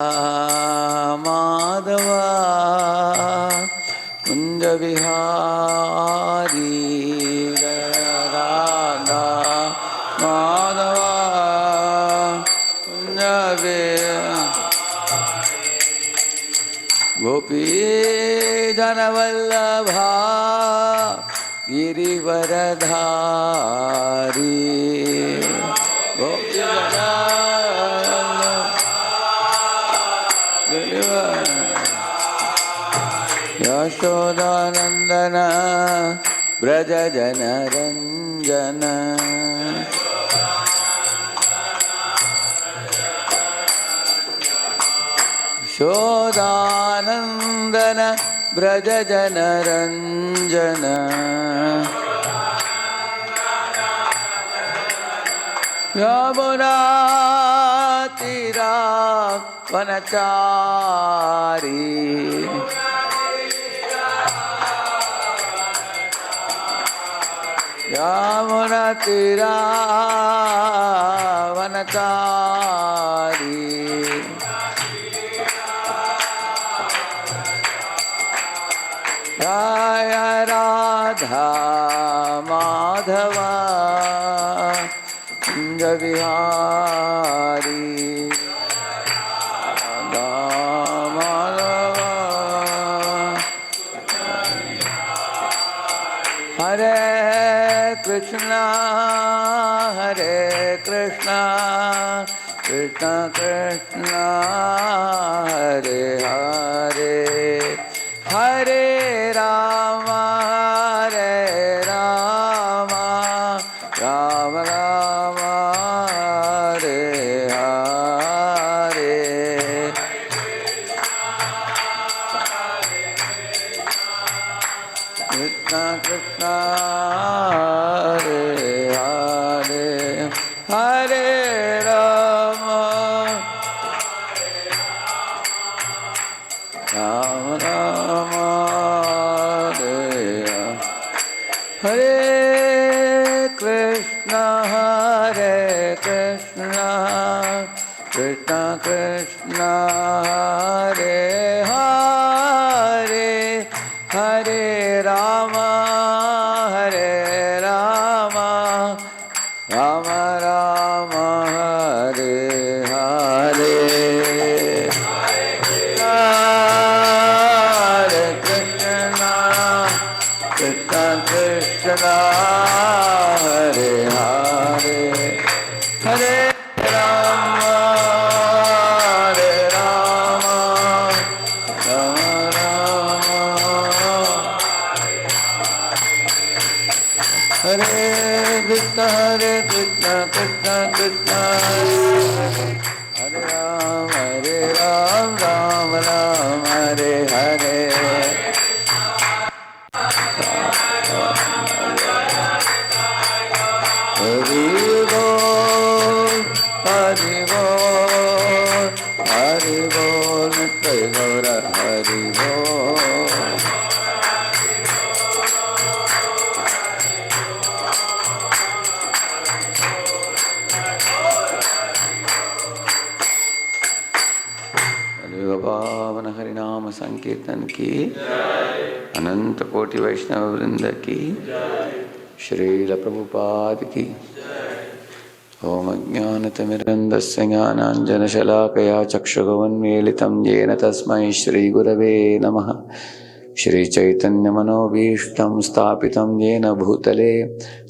माधवा कुंज विहारी राधा माधवा कुंज गोपी जनवल्लभा गिरिवरधारी गोपी यशोदानंदन ब्रज जन रंजन यशोदानंदन ब्रज जन रंजन यमुना तीरा वनचारी यमुना तीरा वनचारी जय राधा माधवा कुंज विहारी राधा माधवा हरे कृष्णा कृष्णा कृष्णा हरे हरे हरे राम राम राम हरे हरे कृष्णा कृष्णा हरे हरे हरे राम राम राम हरे कृष्णा कृष्णा कृष्णा हरे हरे हरे राम राम राम हरे हरे हरे कृष्णा कृष्णा कृष्णा हरे हरे हरे राम राम राम हरे कृष्णा कृष्णा कृष्णा हरे राम राम राम हरे हरे हरि बोल हरि बोल हरि बोल नित्य गौर हरि बोल पावन हरिनाम संकीर्तन की अनंत कोटि वैष्णव वृंद की श्रील प्रभुपाद की ओम अज्ञानतिमिरन्धस्य ज्ञानाञ्जनशलाकया चक्षुरुन्मीलितं येन तस्मै श्रीगुरवे नमः। श्रीचैतन्यमनोभीष्टं स्थापितं येन भूतले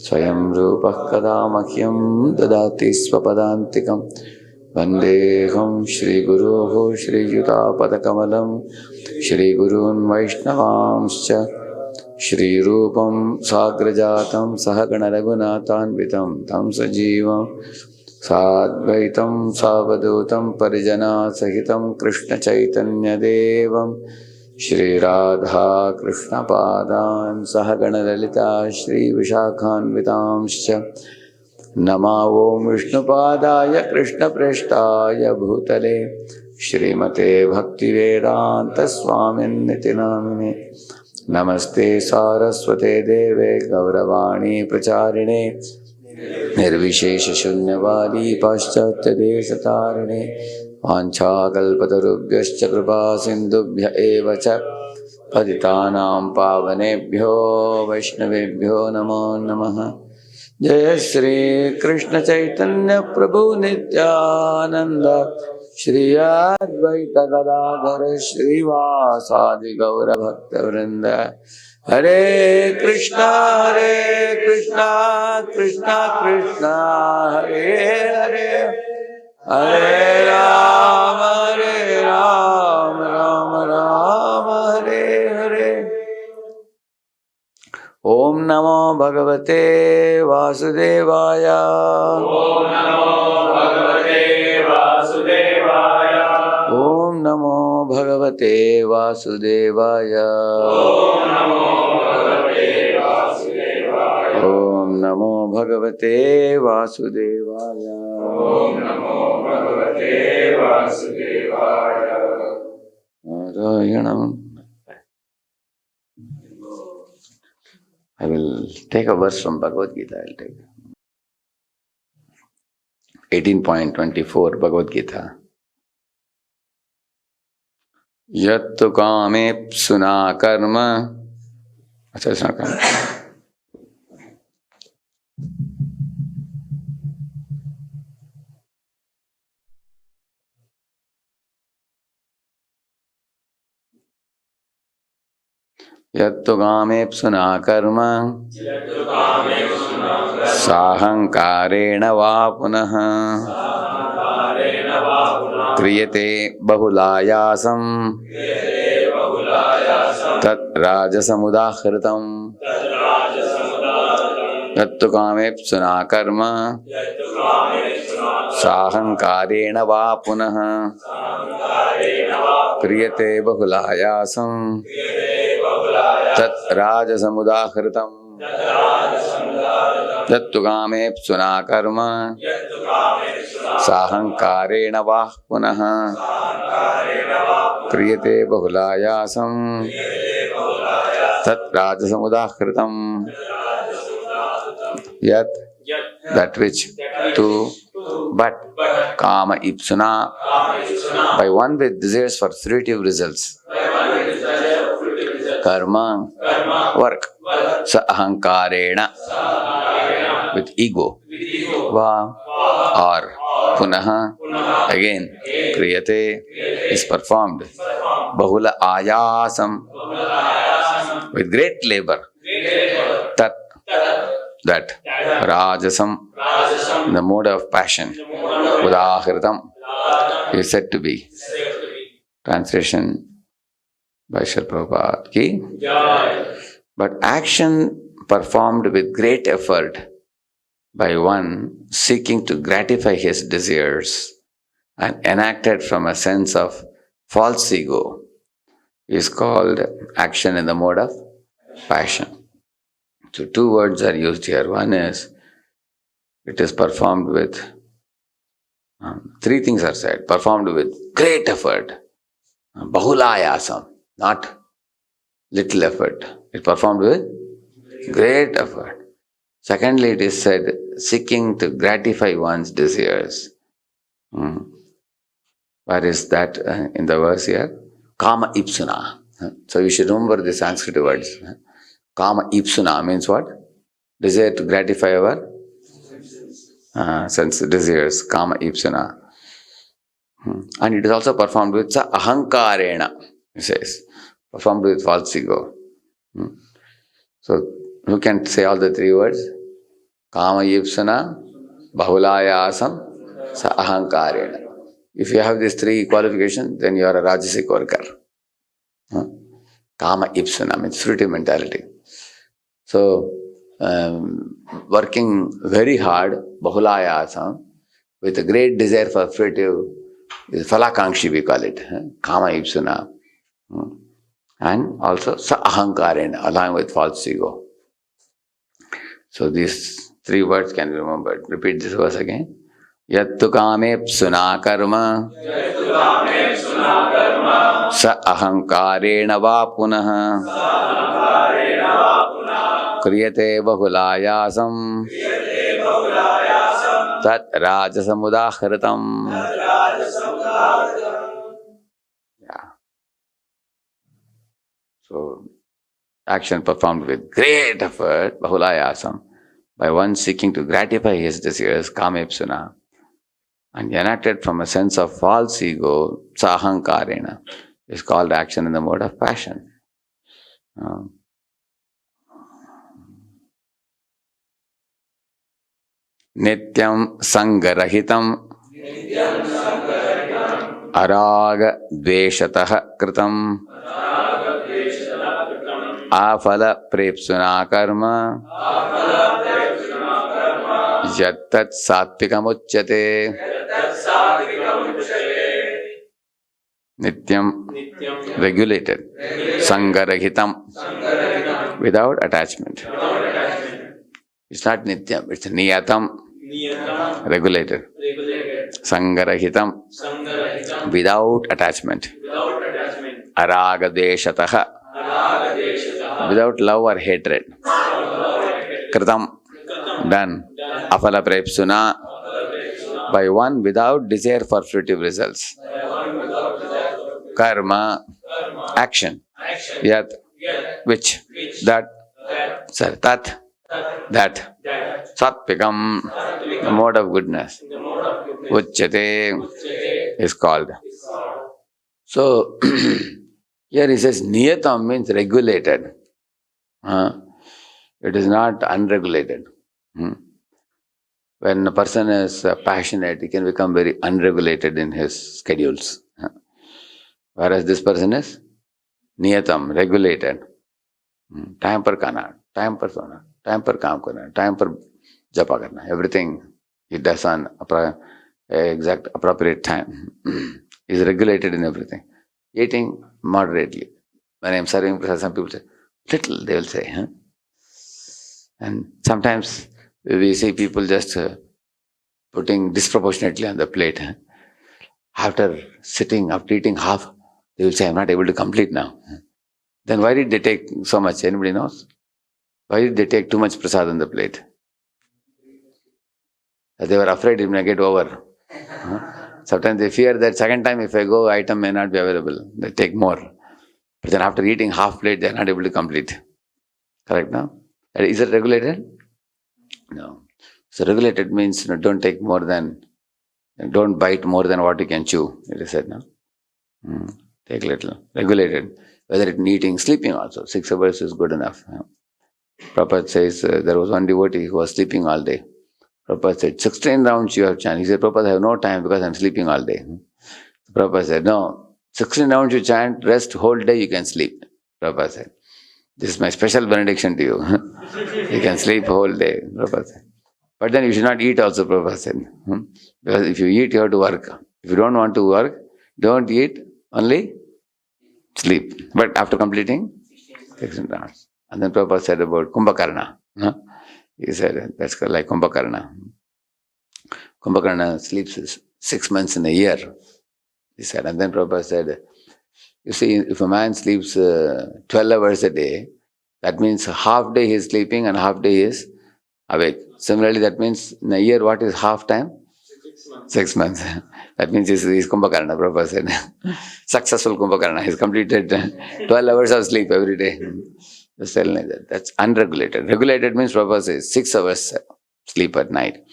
स्वयं रूपः कदा मह्यं ददाति स्वपदान्तिकम्। वन्देऽहं श्रीगुरोः श्रीयुतापदकमलं श्रीगुरून् वैष्णवांश्च श्रीरूपं साग्रजातं सहगणरघुनाथान्वितं तं सजीवं साद्वैतं सावधूतं परिजनासहितं कृष्णचैतन्यदेवं श्रीराधा कृष्णपादान् सहगणललिता श्रीविशाखान्वितांश्च नमा ओं विष्णुपादाय कृष्णप्रेष्ठाय भूतले श्रीमते भक्तिवेदान्तस्वामिन्निति नामिने। नमस्ते सारस्वते देवे गौरवाणी प्रचारिणे निर्विशेष शून्यवादी पाश्चात्य देशतारिणे वाञ्छाकल्पतरुभ्यश्च कृपा सिन्धुभ्य एव च पतितानां पावनेभ्यो वैष्णवेभ्यो नमो नमः। जय श्री कृष्ण चैतन्य प्रभु नित्यानंद, श्री अद्वैत गदाधर श्रीवासादि गौर भक्त वृंद। हरे कृष्णा कृष्णा कृष्णा हरे हरे, हरे राम राम राम हरे हरे। ओम नमो भगवते वासुदेवाय। ओम नमो भगवते वासुदेवाय। ओम नमो भगवते वासुदेवाय। ओम नमो भगवते वासुदेवाय। ओम नमो भगवते वासुदेवाय। ओम नमो भगवते वासुदेवाय। नारायणं। I will take a verse from Bhagavad Gita. I'll take 18.24 Bhagavad Gita. यत्तु कामेप्सुना कर्म, अच्छा it's not कर्म, यत्तु कामेप्सुना कर्म साहंकारेण वा पुनः क्रियते बहुलायासं तत् राजसमुदाहृतम्। यत्तु कामेप्सुना कर्म साहंकारेण वा पुनः क्रियते बहुलायासं तत् राजसमुदाहृतम्। यत्तु कामेप्सुना कर्म साहंकारेण वा पुनः क्रियते बहुलायासं तत् राजसमुदाहृतम्। Yat, that which, to, but, kama ipsuna, by one with desires for fruitive results, karma, work, sa ahankarena, with ego, va, or, punaha, again, kriyate, is performed, bahula ayasam, with great labor, tat, that, rajasam, the mode of passion, udahritam, is said to be. Translation by Srila Prabhupada ki. But action performed with great effort by one seeking to gratify his desires and enacted from a sense of false ego is called action in the mode of passion. So two words are used here. One is, it is performed with, three things are said, performed with great effort, bahulayasam, not little effort. It performed with great effort. Secondly, it is said, seeking to gratify one's desires. Where is that in the verse here? Kama ipsuna. So you should remember the Sanskrit words. Kama ipsuna means what? Desire to gratify our sense desires. Kama ipsuna. And it is also performed with sa ahankarena, it says. Performed with false ego. So who can say all the three words? Kama ipsuna, bahulayasam, sa ahankarena. If you have these three qualifications, then you are a Rajasic worker. Kama ipsuna means fruitive mentality. So, working very hard, bahulayasam, with a great desire for fruitive, is falakankshi we call it, kama ipsuna. And also sa ahankarena, along with false ego. So these three words can be remembered. Repeat this verse again. Yattu kamepsuna karma sa ahankarena va punaha kriyate bahulayasam tat rajasamudahritam. Yeah. So, action performed with great effort, bahulayasam, by one seeking to gratify his desires, kamepsuna, and enacted from a sense of false ego, sahankarena, is called action in the mode of passion. Nityam sangarahitam araga dveshatah kritam afala prepsuna karma yattat sattvikamujyate. Nityam, regulated. Sangarahitam, without attachment. It's not nityam, it's niyatam, regulated. Sangarahitam, without attachment. Aragadeshatah, without love or hatred. Kritam, done. Afala prepsuna, by one without desire for fruitive results. Karma, action. Yat, which, that, sorry, that. Satvigam, the mode of goodness. Uchyate is called. So, here he says niyatam means regulated. It is not unregulated. When a person is passionate, he can become very unregulated in his schedules. Whereas this person is niyatam, regulated. Time पर खाना, time पर सोना, time पर काम करना, time पर जपा करना, everything he does on exact appropriate time. Is regulated in everything. Eating moderately. When I am serving prasad, some people say little, they will say. And sometimes we see people just putting disproportionately on the plate. After sitting, after eating half, they will say, I am not able to complete now. Then why did they take so much? Anybody knows? Why did they take too much prasad on the plate? They were afraid it may get over. Sometimes they fear that second time if I go, item may not be available. They take more. But then after eating half plate, they are not able to complete. Correct now? Is it regulated? No. So regulated means don't take more than, don't bite more than what you can chew. It is said now. Take little. Regulated. Whether it's eating, sleeping also. 6 hours is good enough. Prabhupada says there was one devotee who was sleeping all day. Prabhupada said, 16 rounds you have chant. He said, Prabhupada, I have no time because I am sleeping all day. Prabhupada said, no, 16 rounds you chant, rest whole day you can sleep. Prabhupada said, this is my special benediction to you. You can sleep whole day, Prabhupada said. But then you should not eat also, Prabhupada said. Because if you eat, you have to work. If you don't want to work, don't eat, only sleep. But after completing 16 rounds. And then Prabhupada said about Kumbhakarna. He said, that's like Kumbhakarna. Kumbhakarna sleeps 6 months in a year, he said. And then Prabhupada said, you see, if a man sleeps 12 hours a day, that means half day he is sleeping and half day he is awake. Similarly, that means in a year, what is half time? 6 months. That means he's Kumbhakarna, Prabhupada said. Successful Kumbhakarna. He's completed 12 hours of sleep every day. Just telling like that. That's unregulated. Regulated means Prabhupada says 6 hours sleep at night.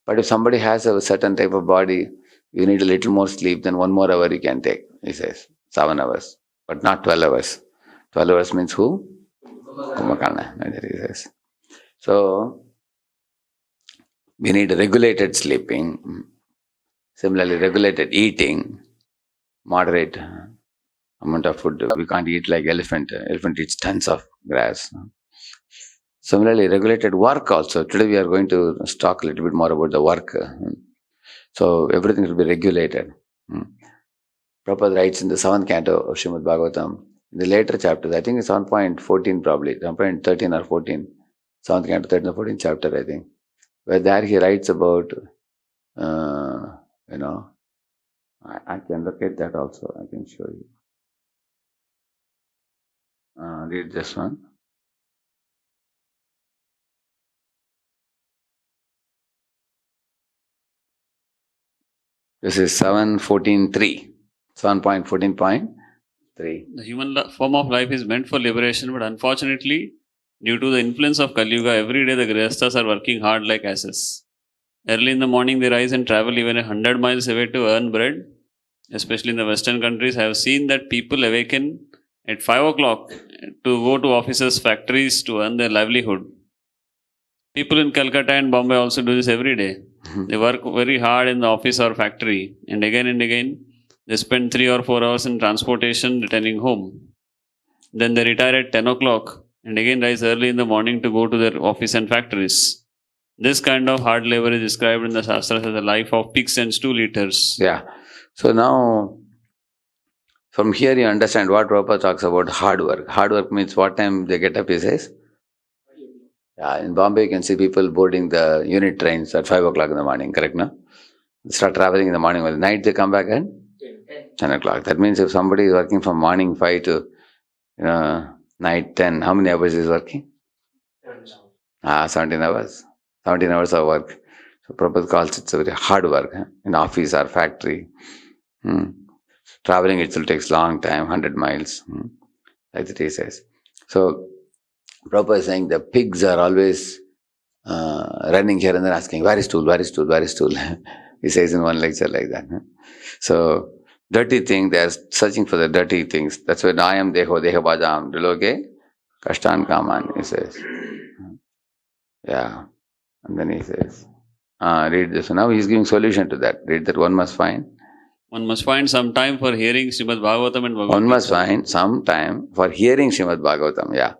But if somebody has a certain type of body, you need a little more sleep, then 1 more hour you can take, he says. 7 hours. But not 12 hours. 12 hours means who? Kumbhakarna, he says. So, we need regulated sleeping. Similarly, regulated eating. Moderate amount of food. We can't eat like elephant. Elephant eats tons of grass. Similarly, regulated work also. Today we are going to talk a little bit more about the work. So everything will be regulated. Prabhupada writes in the 7th canto of Srimad Bhagavatam, in the later chapters, I think it's 7.14 probably, 7.13 or 14, 7th canto, 13 or 14 chapter, I think, where there he writes about, I can locate that also, I can show you. Read this one. This is 7.14.3. 7.14.3. The human form of life is meant for liberation, but unfortunately, due to the influence of Kali Yuga, every day the Grihasthas are working hard like asses. Early in the morning, they rise and travel even 100 miles away to earn bread. Especially in the Western countries, I have seen that people awaken at 5 o'clock to go to offices, factories to earn their livelihood. People in Calcutta and Bombay also do this every day. They work very hard in the office or factory, and again they spend 3 or 4 hours in transportation returning home. Then they retire at 10 o'clock and again rise early in the morning to go to their office and factories. This kind of hard labor is described in the Shastras as a life of pigs and stool eaters. Yeah. So now, from here you understand what Prabhupada talks about hard work. Hard work means what time they get up, he says? Yeah, in Bombay you can see people boarding the unit trains at 5 o'clock in the morning, correct, no? They start traveling in the morning, at night they come back at 10 o'clock. That means if somebody is working from morning 5 to night 10, how many hours is working? 17 hours. 17 hours of work. So Prabhupada calls it a very hard work, in office or factory. Traveling itself takes long time, 100 miles, like that he says. So Prabhupada is saying the pigs are always running here and there asking, where is stool, where is stool, where is stool? He says in one lecture like that. So dirty thing, they are searching for the dirty things. That's why I am deho, deha bhajam, diloge, kashtan kaman, he says. Yeah. And then he says, read this. Now he is giving solution to that. Read that. One must find some time for hearing Srimad Bhagavatam and Bhagavad One Gita. must find some time for hearing Srimad Bhagavatam. Yeah.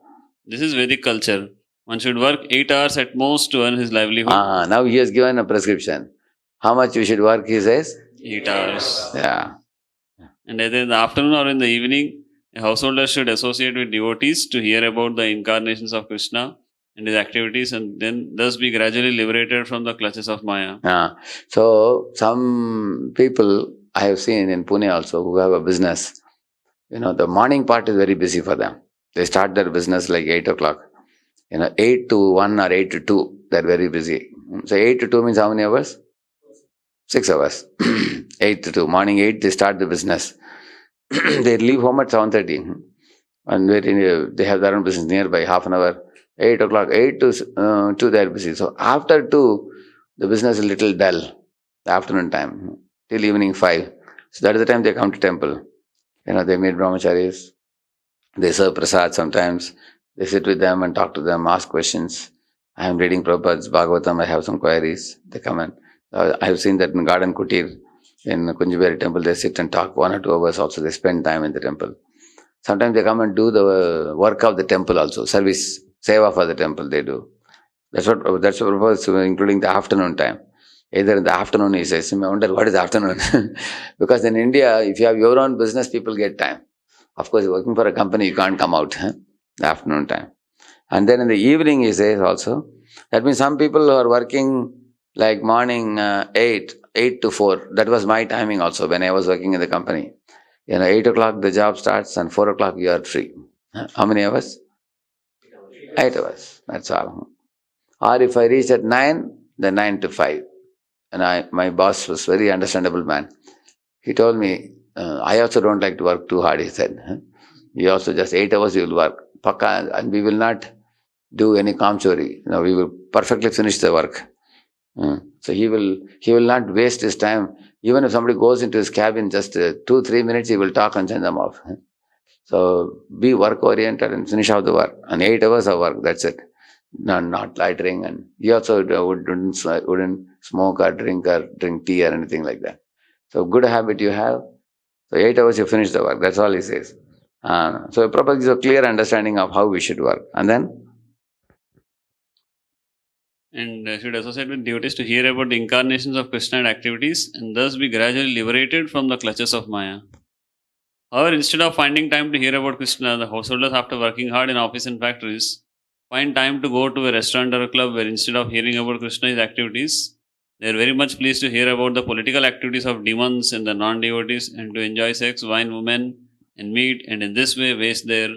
This is Vedic culture. One should work 8 hours at most to earn his livelihood. Now he has given a prescription. How much you should work, he says? 8 hours. Yeah. And either in the afternoon or in the evening, a householder should associate with devotees to hear about the incarnations of Krishna and his activities, and then thus be gradually liberated from the clutches of Maya. So some people I have seen in Pune also who have a business, the morning part is very busy for them. They start their business like 8 o'clock. 8 to 1 or 8 to 2, they're very busy. So 8 to 2 means how many hours? 6 hours. 8 to 2. Morning 8, they start the business. They leave home at 7:30. And they have their own business nearby, half an hour. 8 o'clock, 8 to 2, they're busy. So after 2, the business is a little dull, the afternoon time, till evening 5. So that is the time they come to temple. They meet brahmacharis. They serve prasad sometimes. They sit with them and talk to them, ask questions. I am reading Prabhupada's Bhagavatam, I have some queries. They come and I have seen that in Garden Kutir, in Kunjiberi temple, they sit and talk 1 or 2 hours also. They spend time in the temple. Sometimes they come and do the work of the temple also, service, seva for the temple they do. That's what Prabhupada is including the afternoon time. Either in the afternoon, he says, I wonder what is afternoon? Because in India, if you have your own business, people get time. Of course, working for a company, you can't come out the afternoon time. And then in the evening, he says also, that means some people who are working like morning 8 to 4, that was my timing also when I was working in the company. 8 o'clock the job starts and 4 o'clock you are free. How many hours? 8 hours, that's all. Or if I reach at 9, then 9 to 5. And my boss was very understandable man. He told me, I also don't like to work too hard, he said. You also just 8 hours you will work. Pakka, and we will not do any kamchori. We will perfectly finish the work. So he will not waste his time. Even if somebody goes into his cabin, just 2-3 minutes, he will talk and send them off. So be work oriented and finish out the work. And 8 hours of work, that's it. Not loitering. And he also wouldn't smoke or drink tea or anything like that. So good habit you have. So 8 hours you finish the work. That's all he says. So Prabhupada gives a clear understanding of how we should work. And then? And should associate with devotees to hear about the incarnations of Krishna and activities, and thus be gradually liberated from the clutches of Maya. However, instead of finding time to hear about Krishna, the householders, after working hard in office and factories, find time to go to a restaurant or a club where instead of hearing about Krishna's activities, they are very much pleased to hear about the political activities of demons and the non-devotees, and to enjoy sex, wine, women, and meat, and in this way waste their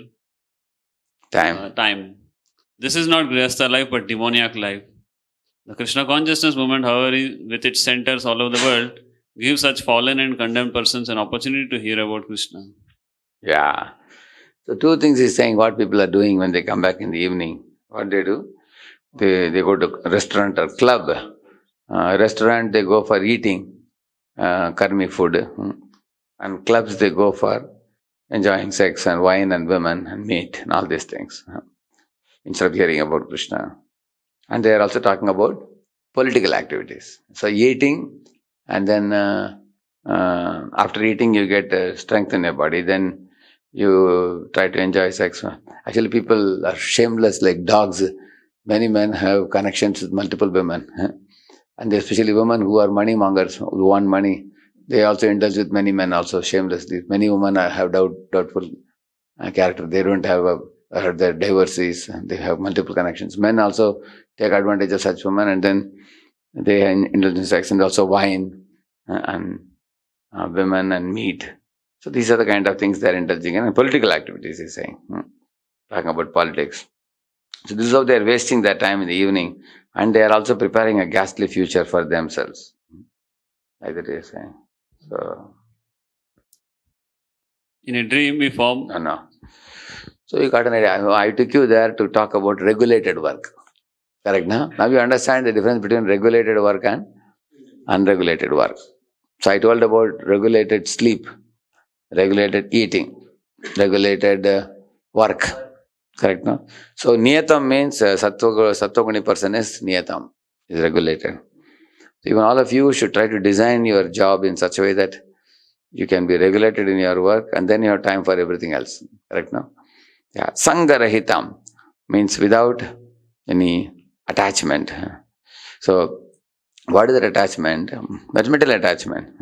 time. This is not Grihastha life but demoniac life. The Krishna consciousness movement, however, with its centers all over the world, give such fallen and condemned persons an opportunity to hear about Krishna. Yeah. So two things he's saying what people are doing when they come back in the evening. What they do? They go to a restaurant or club. Restaurant they go for eating karmic food. And clubs they go for enjoying sex and wine and women and meat and all these things. Instead of hearing about Krishna. And they are also talking about political activities. So eating and then after eating you get strength in your body. Then you try to enjoy sex. Actually people are shameless like dogs. Many men have connections with multiple women. And especially women who are money mongers, who want money. They also indulge with many men also shamelessly. Many women have doubtful character. They don't have their divorces. They have multiple connections. Men also take advantage of such women and then they indulge in sex and also wine and women and meat. So these are the kind of things they are indulging in. And political activities, he's saying. Talking about politics. So this is how they are wasting their time in the evening. And they are also preparing a ghastly future for themselves. Like that he is saying. So, In a dream, we form. no. So you got an idea. I took you there to talk about regulated work. Correct now? Now you understand the difference between regulated work and unregulated work. So I told about regulated sleep, regulated eating, regulated work. Correct now? So niyatam means sattva-guni person is niyatam, is regulated. So even all of you should try to design your job in such a way that you can be regulated in your work and then you have time for everything else. Correct now? Yeah. Sangarahitam means without any attachment. So, what is that attachment? Mental attachment.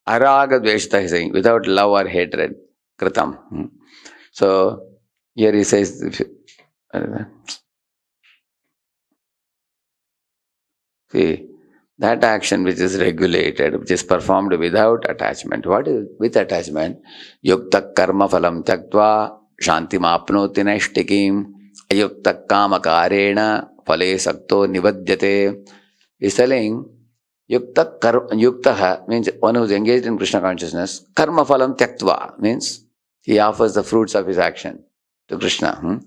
Araga dveshta is saying, without love or hatred. Kritam. So, here he says, see, that action which is regulated, which is performed without attachment. What is with attachment? Yukta karma phalam tyaktva shantim apnoti naishtikim ayukta kama karena phale sakto nivadyate. He's telling yuktaha means one who is engaged in Krishna consciousness. Karma phalam tyaktva means he offers the fruits of his action to Krishna.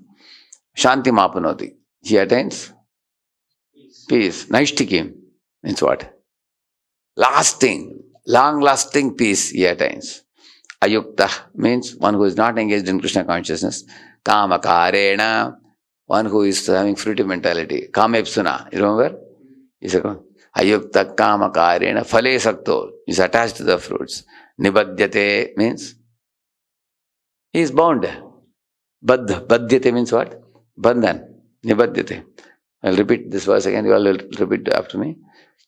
Shantim apnoti. He attains peace. Naishtikim means what? Lasting, long-lasting peace he attains. Ayukta means one who is not engaged in Krishna consciousness. Kama karena, one who is having fruitive mentality. Kama ipsuna, you remember? Ayukta kama karena, phale sakto, is attached to the fruits. Nibadyate means he is bound. Badyate means what? Bandhan. Nibadyate. I'll repeat this verse again, you all will repeat after me.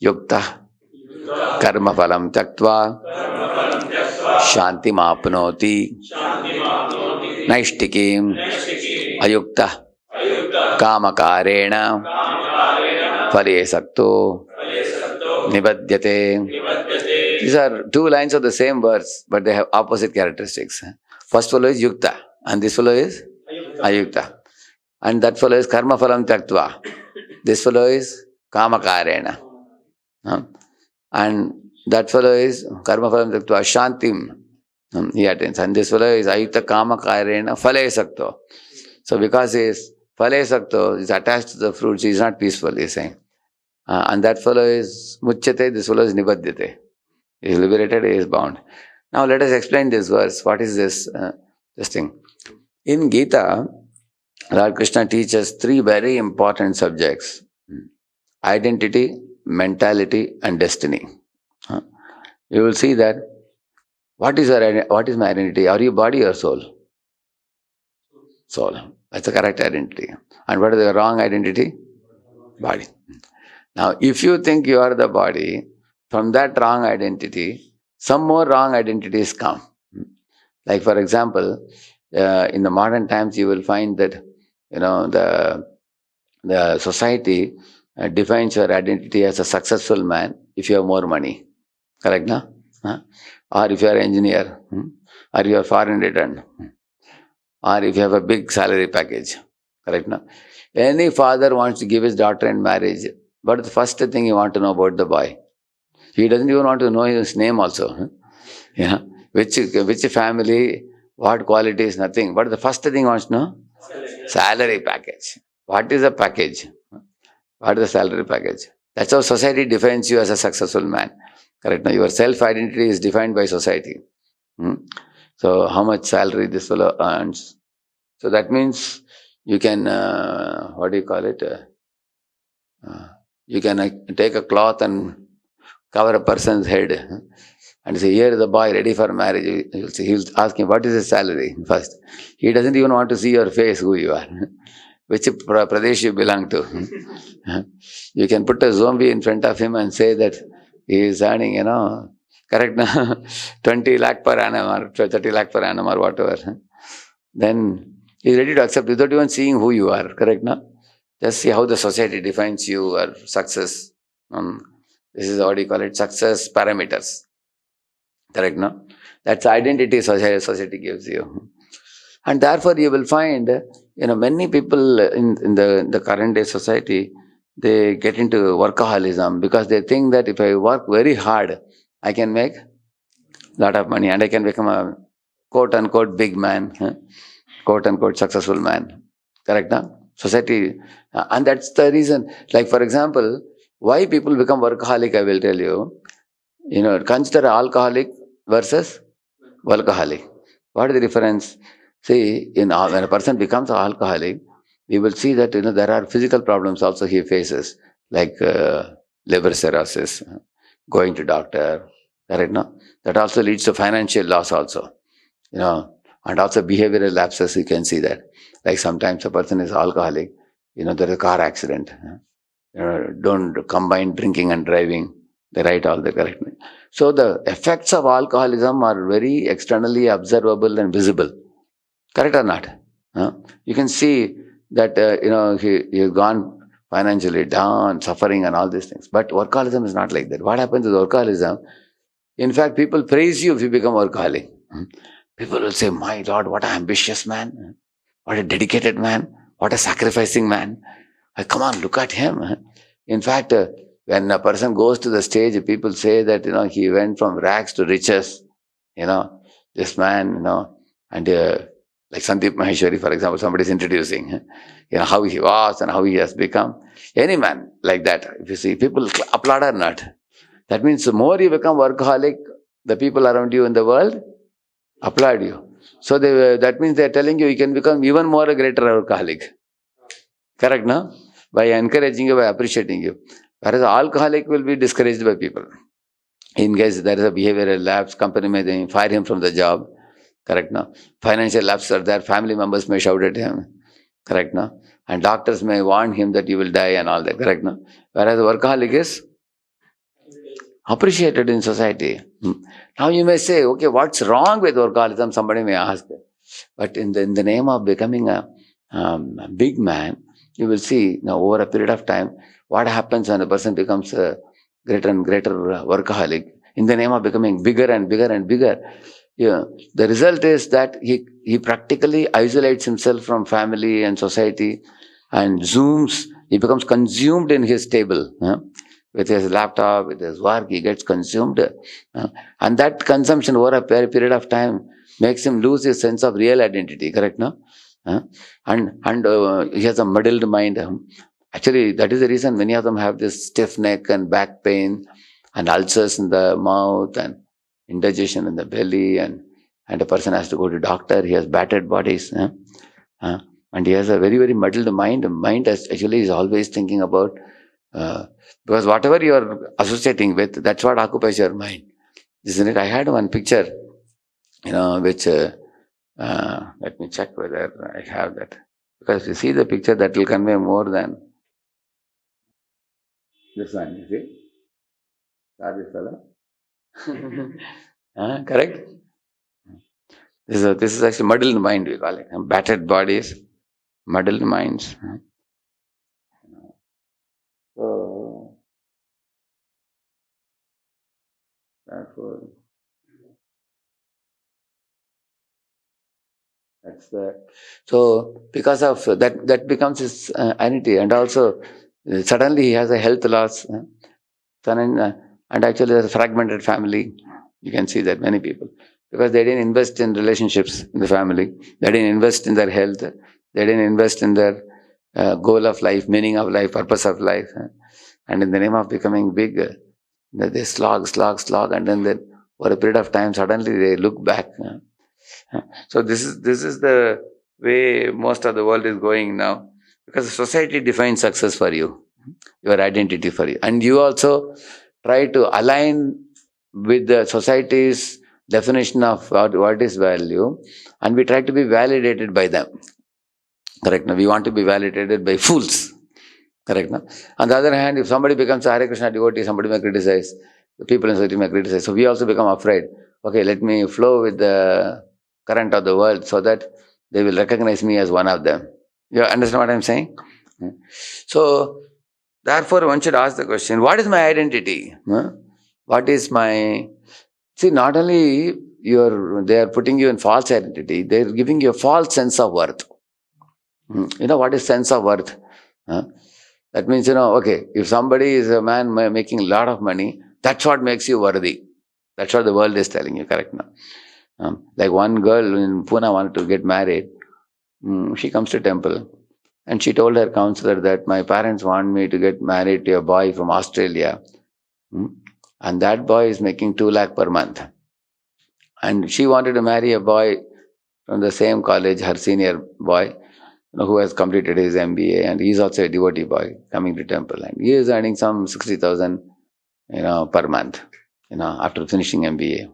Yukta karma phalam tyaktva shantim apnoti naishtikim ayukta kama karena phale sakto nibadyate. These are two lines of the same verse, but they have opposite characteristics. First fellow is yukta and this fellow is ayukta. And that fellow is karma phalam tyaktva. This fellow is kama karena. And that fellow is karma phalam tyaktva shantim. He attains. And this fellow is ayukta kama karena phale sakto. So because he is phale sakto, is attached to the fruits, he is not peaceful, he is saying. And that fellow is muchyate, this fellow is nibadyate. He is liberated, he is bound. Now let us explain this verse. What is this thing? In Gita, Lord Krishna teaches three very important subjects. Identity, mentality and destiny. You will see that what is my identity? Are you body or soul? Soul. That's the correct identity. And what is the wrong identity? Body. Now, if you think you are the body, from that wrong identity, some more wrong identities come. Like for example, in the modern times, you will find that the society defines your identity as a successful man if you have more money. Correct, no? Or if you are an engineer, or you are foreign returned, or if you have a big salary package. Correct, no? Any father wants to give his daughter in marriage, but the first thing you want to know about the boy. He doesn't even want to know his name also. Yeah. Which family, what qualities, nothing. But the first thing he wants to know? Salary package. What is the package? What is the salary package? That's how society defines you as a successful man. Correct? Now, your self-identity is defined by society. So, how much salary this fellow earns? So, that means you can, what do you call it? You can take a cloth and cover a person's head and say, here is the boy ready for marriage. He'll ask him, what is his salary first? He doesn't even want to see your face, who you are, which Pradesh you belong to. You can put a zombie in front of him and say that he is earning, correct now, 20 lakh per annum or 30 lakh per annum or whatever. Then he's ready to accept without even seeing who you are, correct now? Just see how the society defines you or success. This is what you call it, success parameters. Correct, no? That's identity society gives you. And therefore you will find, many people in the current day society, they get into workaholism because they think that if I work very hard, I can make a lot of money and I can become a quote-unquote big man, quote-unquote successful man. Correct, no? Society, and that's the reason. Like, for example, why people become workaholic, I will tell you. Consider alcoholic versus workaholic. What is the difference? See, when a person becomes an alcoholic, we will see that there are physical problems also he faces, like liver cirrhosis, going to doctor, correct? No? That also leads to financial loss also, and also behavioral lapses, you can see that. Like sometimes a person is alcoholic, there is a car accident. Don't combine drinking and driving. They write all the correct. So the effects of alcoholism are very externally observable and visible. Correct or not? You can see that he's gone financially down, suffering and all these things. But workaholism is not like that. What happens with workaholism? In fact, people praise you if you become workaholic. People will say, my Lord, what an ambitious man. What a dedicated man. What a sacrificing man. Come on, look at him. In fact, when a person goes to the stage, people say that, he went from rags to riches. This man, and like Sandeep Maheshwari, for example, somebody is introducing, how he was and how he has become. Any man like that, if you see, people applaud or not. That means the more you become workaholic, the people around you in the world applaud you. So that means they are telling you can become even more a greater workaholic. Correct, no? By encouraging you, by appreciating you. Whereas alcoholic will be discouraged by people. In case there is a behavioral lapse, company may fire him from the job. Correct, no? Financial lapse are there, family members may shout at him. Correct, no? And doctors may warn him that you will die and all that. Correct, no? Whereas workaholic is appreciated in society. Now you may say, okay, what's wrong with workaholism? Somebody may ask. But in the name of becoming a big man, you will see over a period of time what happens when a person becomes a greater and greater workaholic. In the name of becoming bigger and bigger and bigger, the result is that he practically isolates himself from family and society and he becomes consumed in his table. With his laptop, with his work, he gets consumed. And that consumption over a period of time makes him lose his sense of real identity, correct, no? And he has a muddled mind. Actually, that is the reason many of them have this stiff neck and back pain and ulcers in the mouth and indigestion in the belly, and a person has to go to doctor. He has battered bodies. And he has a very, very muddled mind. The mind actually is always thinking about, because whatever you are associating with, that's what occupies your mind. Isn't it? I had one picture, which, let me check whether I have that. Because if you see the picture, that will convey more than this one, you see? This fellow. Correct? This is actually muddled mind, we call it. Battered bodies, muddled minds. So, therefore, so because of that becomes his identity, and also suddenly he has a health loss. And actually, there's a fragmented family. You can see that many people, because they didn't invest in relationships in the family. They didn't invest in their health. They didn't invest in their goal of life, meaning of life, purpose of life. And in the name of becoming big, they slog, and then for a period of time, suddenly they look back. So this is the way most of the world is going now, because society defines success for you, your identity for you, and you also try to align with the society's definition of what is value, and we try to be validated by them. Correct? Now we want to be validated by fools. Correct? Now, on the other hand, if somebody becomes a Hare Krishna devotee, somebody may criticize. The people in society may criticize. So we also become afraid. Okay, let me flow with the current of the world so that they will recognize me as one of them. You understand what I'm saying? So, therefore, one should ask the question, what is my identity? What is my... See, not only they are putting you in false identity, they are giving you a false sense of worth. You know what is sense of worth? That means, okay, if somebody is a man making a lot of money, that's what makes you worthy. That's what the world is telling you, correct now. Like one girl in Pune wanted to get married. She comes to temple and she told her counselor that my parents want me to get married to a boy from Australia. And that boy is making 2 lakh per month. And she wanted to marry a boy from the same college, her senior boy, who has completed his MBA, and he is also a devotee boy coming to temple, and he is earning some 60,000, per month, after finishing MBA.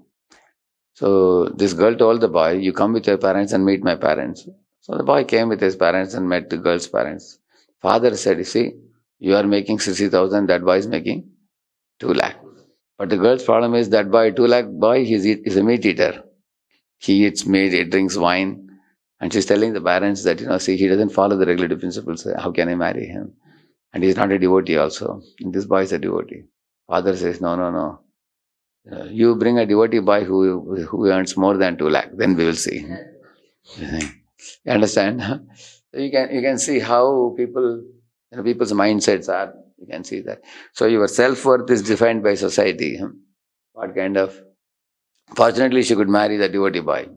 So this girl told the boy, "You come with your parents and meet my parents." So the boy came with his parents and met the girl's parents. Father said, "You see, you are making 60,000, that boy is making 2 lakh. But the girl's problem is that boy, 2 lakh boy, is a meat eater. He eats meat, he drinks wine." And she's telling the parents that, see, he doesn't follow the regulative principles. How can I marry him? And he's not a devotee also. And this boy is a devotee. Father says, no. You bring a devotee boy who earns more than 2 lakh, then we will see. You understand? So you can see how people's mindsets are. You can see that. So your self-worth is defined by society. What kind of... Fortunately, she could marry the devotee boy.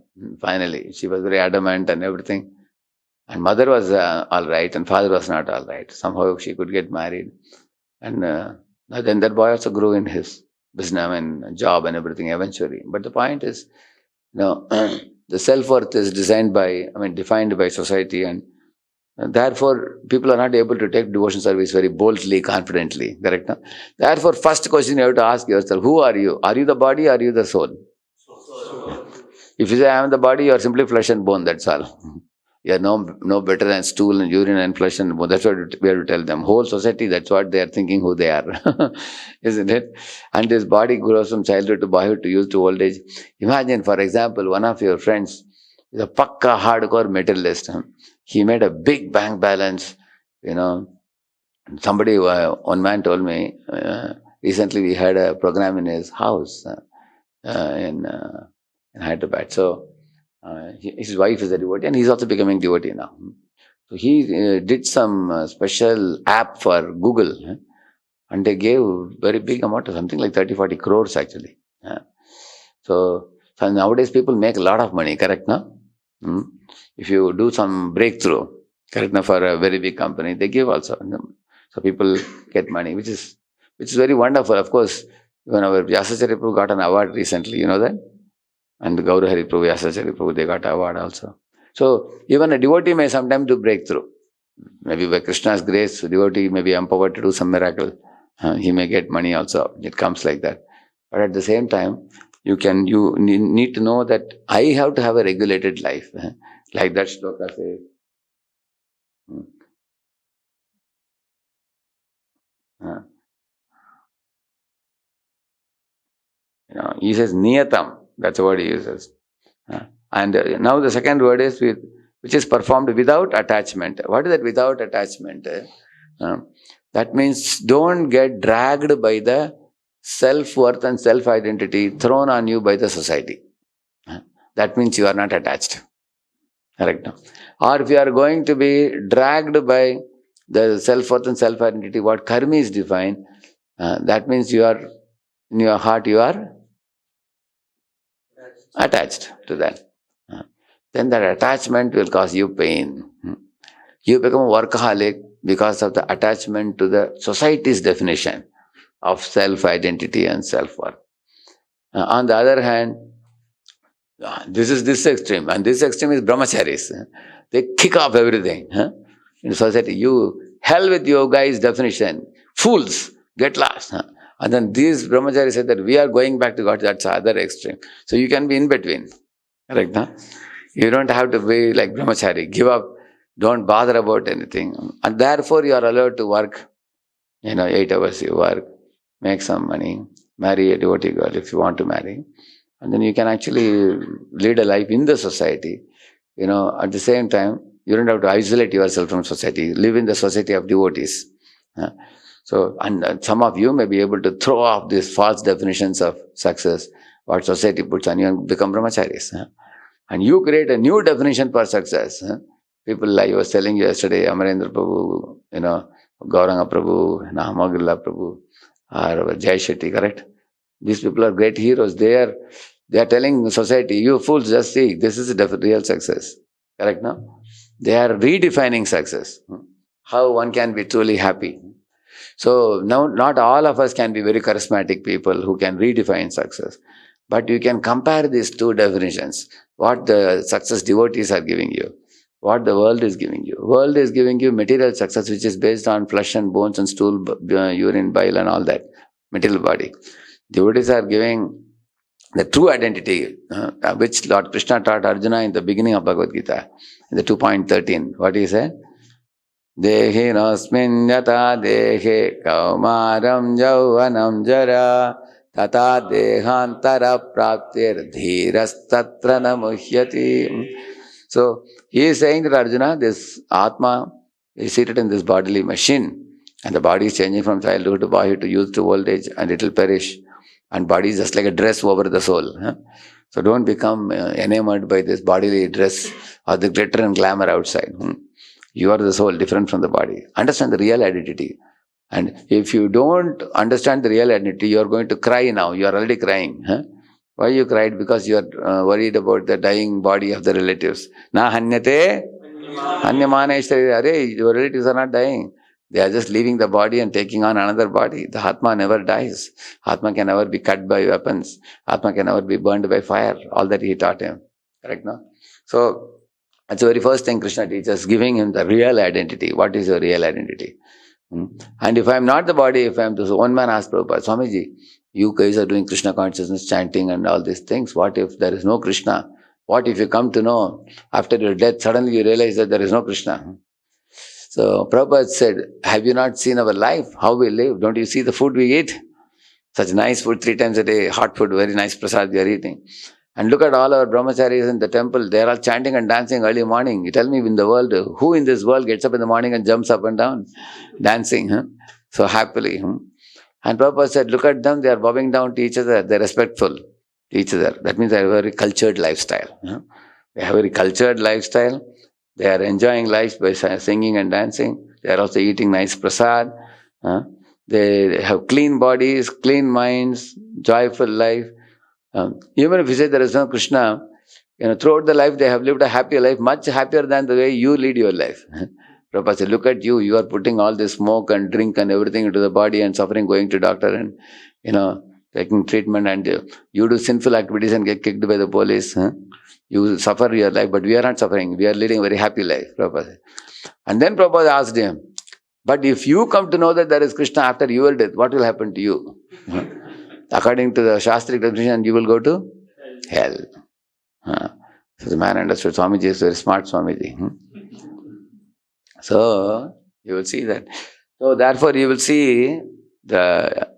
Finally, she was very adamant and everything. And mother was all right, and father was not all right. Somehow she could get married. And then that boy also grew in his business and job and everything eventually. But the point is, the self-worth is defined by society, and therefore people are not able to take devotion service very boldly, confidently. Correct? No? Therefore, first question you have to ask yourself, who are you? Are you the body or are you the soul? If you say I am the body, you are simply flesh and bone, that's all. You are no better than stool and urine and flesh and bone. That's what we have to tell them. Whole society, that's what they are thinking who they are. Isn't it? And this body grows from childhood to boyhood to youth to old age. Imagine, for example, one of your friends is a pakka hardcore materialist. He made a big bank balance. Somebody, one man told me, recently we had a program in his house in Hyderabad. So his wife is a devotee, and he's also becoming devotee now. So he did some special app for Google, and they gave very big amount of something like 30-40 crores actually. So nowadays people make a lot of money, correct now? If you do some breakthrough, correct now, for a very big company, they give also. So people get money, which is very wonderful. Of course, when our Vyasacharya Prabhu got an award recently, you know that? And Gaura Hari Prabhu, Vyasacharya Prabhu, they got an award also. So even a devotee may sometimes do breakthrough. Maybe by Krishna's grace, a devotee may be empowered to do some miracle. He may get money also. It comes like that. But at the same time, you need to know that I have to have a regulated life. Like that shloka says. He says niyatam. That's what he uses. And now the second word is which is performed without attachment. What is that without attachment? That means don't get dragged by the self-worth and self-identity thrown on you by the society. That means you are not attached. Correct? Or if you are going to be dragged by the self-worth and self-identity, what karma is defined, that means you are In your heart you are attached to that. Then that attachment will cause you pain. You become a workaholic because of the attachment to the society's definition of self-identity and self-worth. On the other hand, this is this extreme, and this extreme is brahmacharis. They kick off everything. In society, you hell with your guy's definition. Fools, get lost. And then these brahmacharis say that we are going back to God. That's the other extreme. So you can be in between. Correct? Huh? You don't have to be like brahmachari. Give up. Don't bother about anything. And therefore you are allowed to work. 8 hours you work, make some money, marry a devotee girl if you want to marry. And then you can actually lead a life in the society. At the same time, you don't have to isolate yourself from society. Live in the society of devotees. So, and some of you may be able to throw off these false definitions of success, what society puts on you, and become brahmacharis. And you create a new definition for success. People, like I was telling you yesterday, Amarendra Prabhu, Gauranga Prabhu, Nahamagilla Prabhu, or Jai Shetty, correct? These people are great heroes. They are telling society, you fools, just see, this is the real success. Correct, no? They are redefining success. How one can be truly happy. So now, not all of us can be very charismatic people who can redefine success. But you can compare these two definitions. What the success devotees are giving you, what the world is giving you. World is giving you material success, which is based on flesh and bones and stool, urine, bile and all that, material body. Devotees are giving the true identity, which Lord Krishna taught Arjuna in the beginning of Bhagavad Gita, in the 2.13. What he said? Dehe nasmin yata dehe kaumaram jauvanam jara tata dehantara praptir dhirastatra namuhyati. So, he is saying that Arjuna, this Atma is seated in this bodily machine, and the body is changing from childhood to boyhood to youth to old age, and it will perish. And body is just like a dress over the soul. So don't become enamored by this bodily dress or the glitter and glamour outside. You are the soul, different from the body. Understand the real identity. And if you don't understand the real identity, you are going to cry now. You are already crying. Why you cried? Because you are worried about the dying body of the relatives. Na hanyate hanyamane sharira. Your relatives are not dying. They are just leaving the body and taking on another body. The Atma never dies. Atma can never be cut by weapons. Atma can never be burned by fire. All that he taught him. Correct, no? So, that's the very first thing Krishna teaches, giving him the real identity. What is your real identity? And if I am not the body, if I am this, one man asked Prabhupada, Swamiji, you guys are doing Krishna consciousness, chanting and all these things. What if there is no Krishna? What if you come to know after your death, suddenly you realize that there is no Krishna? So Prabhupada said, have you not seen our life? How we live? Don't you see the food we eat? Such nice food, 3 times a day, hot food, very nice prasad we are eating. And look at all our brahmacharis in the temple. They are all chanting and dancing early morning. You tell me, in the world, who in this world gets up in the morning and jumps up and down, dancing, so happily. And Prabhupada said, look at them, they are bowing down to each other. They are respectful to each other. That means they have a very cultured lifestyle. They have a very cultured lifestyle. They are enjoying life by singing and dancing. They are also eating nice prasad. They have clean bodies, clean minds, joyful life. Even if you say there is no Krishna, throughout the life they have lived a happy life, much happier than the way you lead your life. Prabhupada said, look at you, you are putting all this smoke and drink and everything into the body and suffering, going to doctor and, taking treatment, and you do sinful activities and get kicked by the police. You suffer your life, but we are not suffering. We are leading a very happy life, Prabhupada said. And then Prabhupada asked him, but if you come to know that there is Krishna after your death, what will happen to you? According to the Shastric definition, you will go to hell. So the man understood. Swamiji is very smart, Swamiji. So you will see that. So therefore you will see the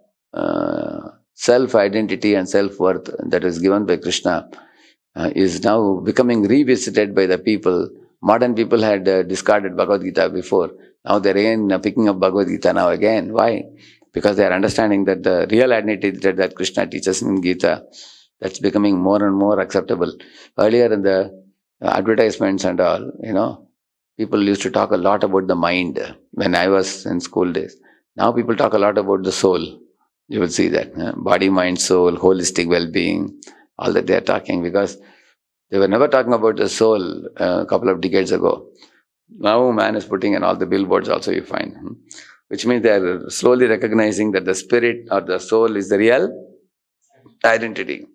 self-identity and self-worth that is given by Krishna is now becoming revisited by the people. Modern people had discarded Bhagavad Gita before. Now they're again picking up Bhagavad Gita now again. Why? Because they are understanding that the real identity that Krishna teaches in Gita, that's becoming more and more acceptable. Earlier in the advertisements and all, people used to talk a lot about the mind when I was in school days. Now people talk a lot about the soul. You will see that. Body, mind, soul, holistic well-being, all that they are talking, because they were never talking about the soul a couple of decades ago. Now man is putting in all the billboards also, you find. Which means they are slowly recognizing that the spirit or the soul is the real identity.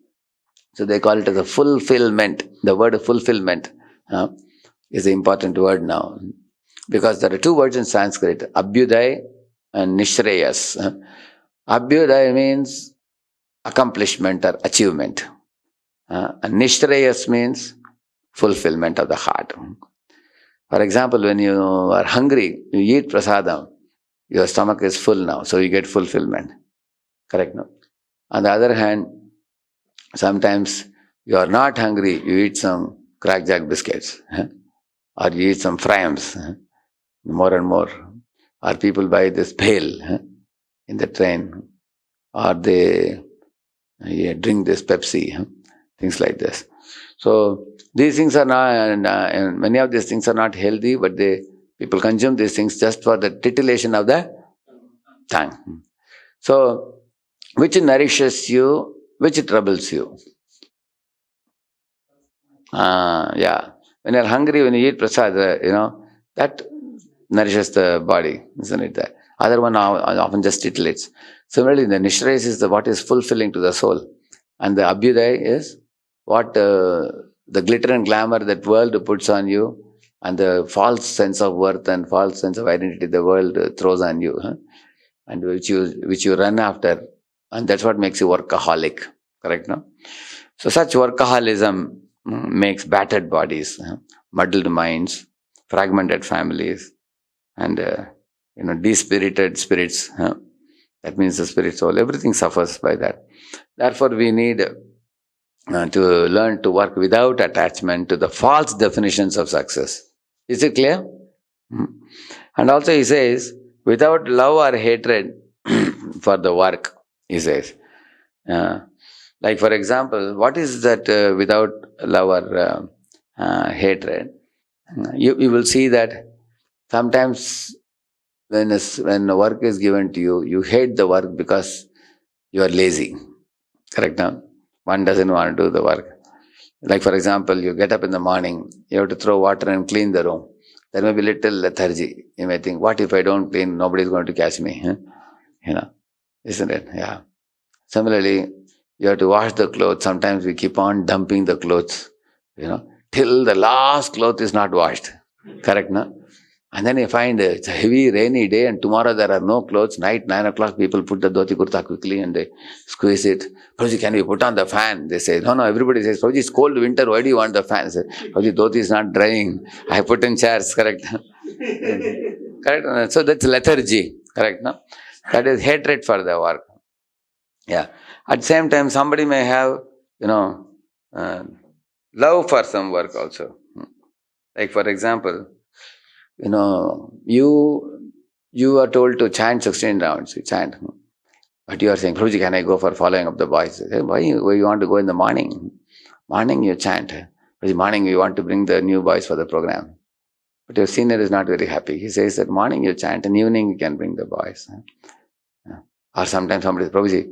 So they call it as a fulfillment. The word fulfillment is the important word now. Because there are two words in Sanskrit, Abhyuday and Nishreyas. Abhyuday means accomplishment or achievement. And Nishreyas means fulfillment of the heart. For example, when you are hungry, you eat prasadam, your stomach is full now, so you get fulfillment. Correct, no? On the other hand, sometimes you are not hungry, you eat some crackjack biscuits, or you eat some Fryams, more and more. Or people buy this pail in the train, or they drink this Pepsi, things like this. So these things are not, many of these things are not healthy, but people consume these things just for the titillation of the tongue. So, which nourishes you, which troubles you? Yeah. When you're hungry, when you eat prasad, that nourishes the body, isn't it? The other one often just titillates. Similarly, the Nishrayas is what is fulfilling to the soul. And the Abhyuday is what the glitter and glamour that world puts on you, and the false sense of worth and false sense of identity the world throws on you, and which you run after, and that's what makes you workaholic. Correct, no? So such workaholism makes battered bodies, muddled minds, fragmented families, and despirited spirits. That means the spirit soul. Everything suffers by that. Therefore, we need to learn to work without attachment to the false definitions of success. Is it clear? And also he says, without love or hatred for the work, he says. Like for example, what is that without love or hatred? You will see that sometimes when work is given to you, you hate the work because you are lazy. Correct, now? One doesn't want to do the work. Like for example, you get up in the morning, you have to throw water and clean the room. There may be little lethargy. You may think, what if I don't clean? Nobody is going to catch me. Isn't it? Yeah. Similarly, you have to wash the clothes. Sometimes we keep on dumping the clothes, till the last cloth is not washed. Correct, no? And then you find it's a heavy rainy day and tomorrow there are no clothes. Night, 9 o'clock, people put the dhoti kurta quickly and they squeeze it. Prabhuji, can we put on the fan? They say, no, everybody says, Prabhuji, it's cold winter, why do you want the fan? I say, Prabhuji, dhoti is not drying. I put in chairs, correct? Correct? So that's lethargy, correct? No? That is hatred for the work. Yeah. At the same time, somebody may have, love for some work also. Like for example, you are told to chant 16 rounds, you chant. But you are saying, Prabhuji, can I go for following up the boys? Say, why you want to go in the morning? Morning you chant. Prabhuji, morning you want to bring the new boys for the program. But your senior is not very happy. He says that morning you chant and evening you can bring the boys. Or sometimes somebody says, Prabhuji,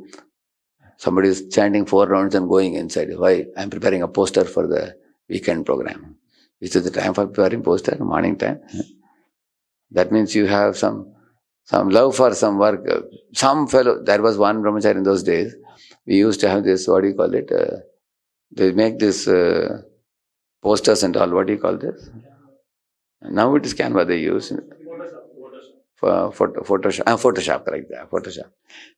somebody is chanting 4 rounds and going inside. Why? I'm preparing a poster for the weekend program. Is it the time for preparing poster? Morning time. That means you have some love for some work. Some fellow, there was one brahmachari in those days. We used to have this, what do you call it? They make this posters and all. What do you call this? Now it is Canva they use. For Photoshop. Photoshop, correct. Photoshop.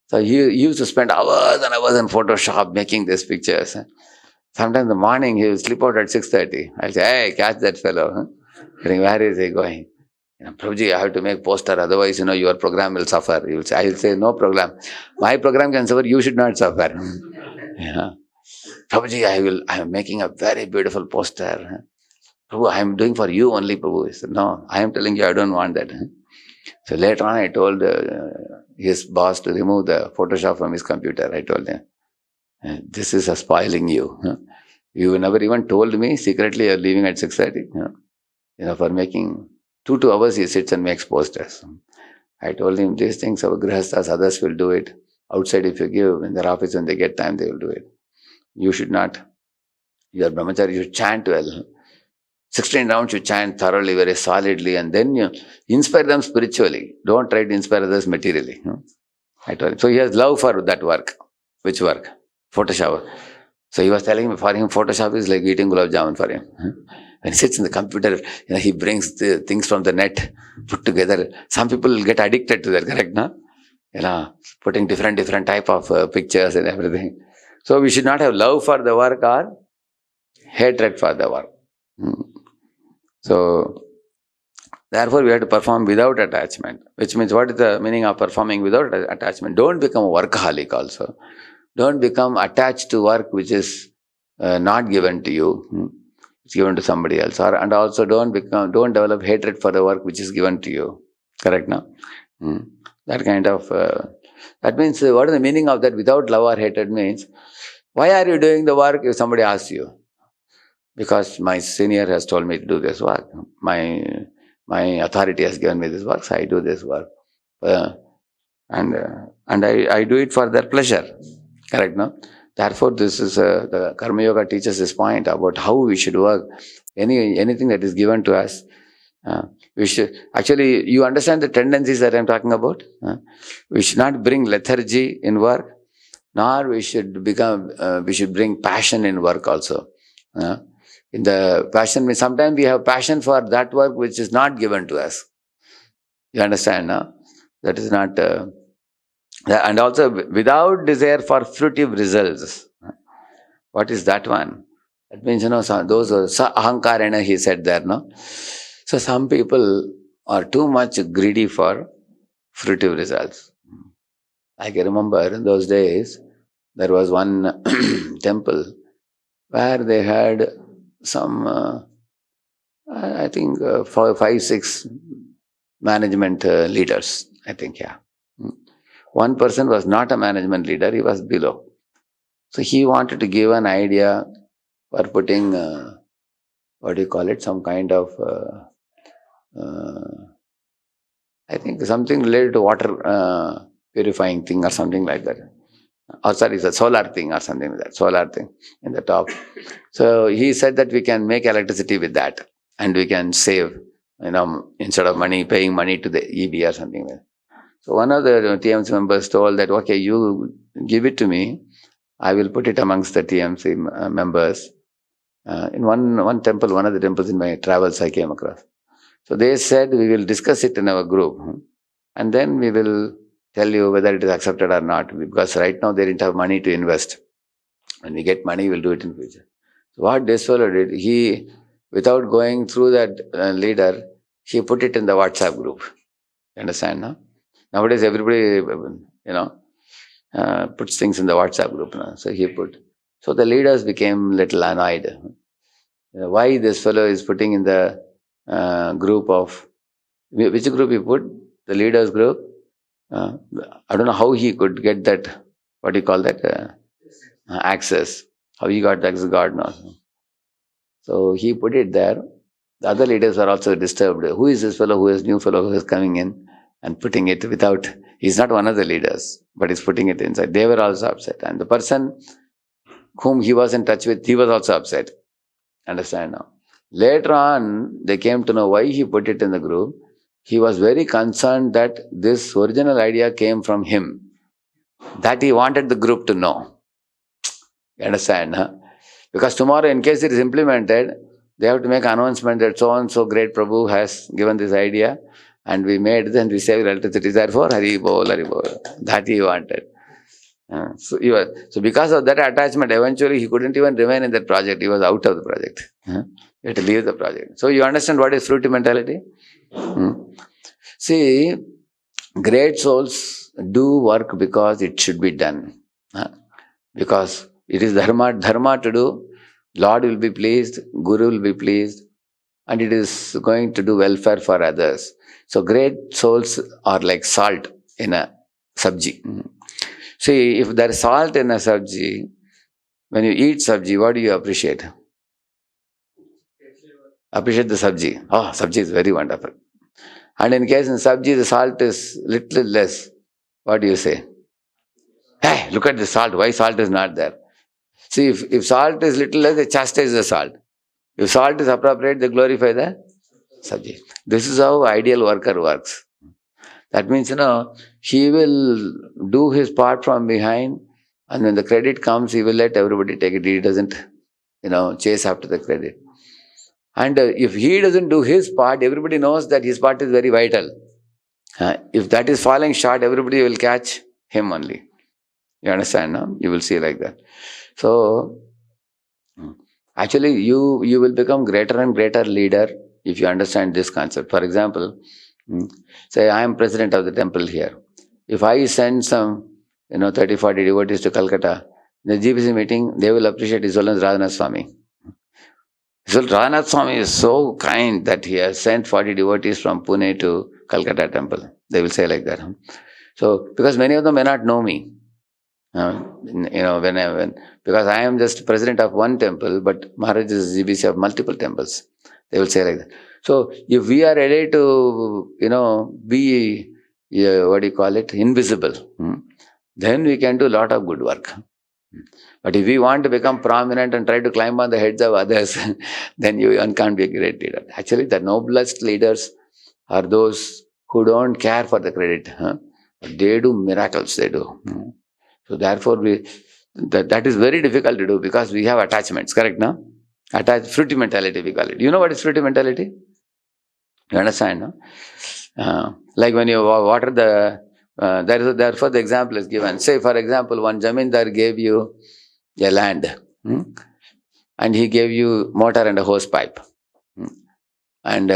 So he used to spend hours and hours in Photoshop making these pictures. Sometimes in the morning he will slip out at 6:30. I'll say, hey, catch that fellow. Where is he going? Prabhuji, I have to make poster, otherwise, your program will suffer. He will say, I will say, no program. My program can suffer, you should not suffer. Prabhuji, I am making a very beautiful poster. Prabhu, I am doing for you only, Prabhu. He said, no, I am telling you, I don't want that. So later on, I told his boss to remove the Photoshop from his computer. I told him, this is spoiling you. You never even told me, secretly you are leaving at 6:30. For making 2 hours he sits and makes posters. I told him, these things our grihasthas, others will do it. Outside, if you give, in their office, when they get time, they will do it. You should not. Your brahmachari should chant well. 16 rounds you chant thoroughly, very solidly, and then you inspire them spiritually. Don't try to inspire others materially. I told him. So he has love for that work. Which work? Photoshop. So he was telling me, for him, Photoshop is like eating gulab jamun for him. When he sits in the computer, he brings the things from the net, put together. Some people get addicted to that, correct? No? Putting different type of pictures and everything. So we should not have love for the work or hatred for the work. So, therefore, we have to perform without attachment, which means what is the meaning of performing without attachment? Don't become a workaholic also. Don't become attached to work which is not given to you. It's given to somebody else. And also don't develop hatred for the work which is given to you. Correct, no? That kind of, that means what is the meaning of that without love or hatred means, why are you doing the work if somebody asks you? Because my senior has told me to do this work. My authority has given me this work, so I do this work. And I do it for their pleasure. Correct, no? Therefore, this is the Karma Yoga teaches this point about how we should work. Anything that is given to us, we should actually. You understand the tendencies that I am talking about. We should not bring lethargy in work, nor we should bring passion in work also. In the passion means sometimes we have passion for that work which is not given to us. You understand, no? That is not. And also without desire for fruitive results. What is that one? That means, those sa ahankarena, he said there, no? So some people are too much greedy for fruitive results. I can remember in those days, there was one temple where they had some, I think, 5-6 management leaders, I think, yeah. One person was not a management leader, he was below. So he wanted to give an idea for putting, some kind of, I think something related to water purifying thing or something like that. Or sorry, it's a solar thing or something like that, solar thing in the top. So he said that we can make electricity with that and we can save, instead of paying money to the EB or something like that. So one of the TMC members told that, okay, you give it to me, I will put it amongst the TMC members. In one temple, one of the temples in my travels I came across. So they said, we will discuss it in our group and then we will tell you whether it is accepted or not, because right now they didn't have money to invest. When we get money, we'll do it in future. So what this fellow did, he, without going through that leader, he put it in the WhatsApp group. You understand, no? Nowadays, everybody, puts things in the WhatsApp group. No? So he put. So the leaders became little annoyed. Why this fellow is putting in the group of, which group he put? The leaders group. I don't know how he could get that, access. How he got the access, God knows. So he put it there. The other leaders are also disturbed. Who is this fellow, new fellow who is coming in and putting it without, he's not one of the leaders, but he's putting it inside. They were also upset. And the person whom he was in touch with, he was also upset. Understand now? Later on, they came to know why he put it in the group. He was very concerned that this original idea came from him. That he wanted the group to know. You understand? Huh? Because tomorrow, in case it is implemented, they have to make an announcement that so-and-so great Prabhu has given this idea and we made it and we saved electricity. Therefore, Hari Bol, Hari Bol. That he wanted. So because of that attachment, eventually he couldn't even remain in that project. He was out of the project. He had to leave the project. So you understand what is fruity mentality? See, great souls do work because it should be done. Because it is dharma to do. Lord will be pleased, Guru will be pleased, and it is going to do welfare for others. So great souls are like salt in a sabji. See, if there is salt in a sabji, when you eat sabji, what do you appreciate? Appreciate the sabji. Oh, sabji is very wonderful. And in case in sabji, the salt is little less. What do you say? Hey, look at the salt. Why salt is not there? See, if salt is little less, they chastise the salt. If salt is appropriate, they glorify the subject. This is how ideal worker works. That means, he will do his part from behind, and when the credit comes, he will let everybody take it. He doesn't, chase after the credit. And if he doesn't do his part, everybody knows that his part is very vital. If that is falling short, everybody will catch him only. You understand, no? You will see like that. So, actually, you will become greater and greater leader if you understand this concept. For example, say I am president of the temple here. If I send some, 30, 40 devotees to Calcutta, the GBC meeting, they will appreciate His Holiness Radhanath Swami. His Holiness Radhanath Swami is so kind that he has sent 40 devotees from Pune to Calcutta temple. They will say like that. So, because many of them may not know me. Because I am just president of one temple, but Maharaj is GBC of multiple temples. They will say like that. So, if we are ready to, be, invisible, then we can do a lot of good work. But if we want to become prominent and try to climb on the heads of others, then one can't be a great leader. Actually, the noblest leaders are those who don't care for the credit. They do miracles, they do. So therefore, that is very difficult to do because we have attachments, correct, no? Fruity mentality, we call it. You know what is fruity mentality? You understand, no? Like when you water therefore the example is given. Say, for example, one Jamindar gave you a land, and he gave you motor and a hose pipe. And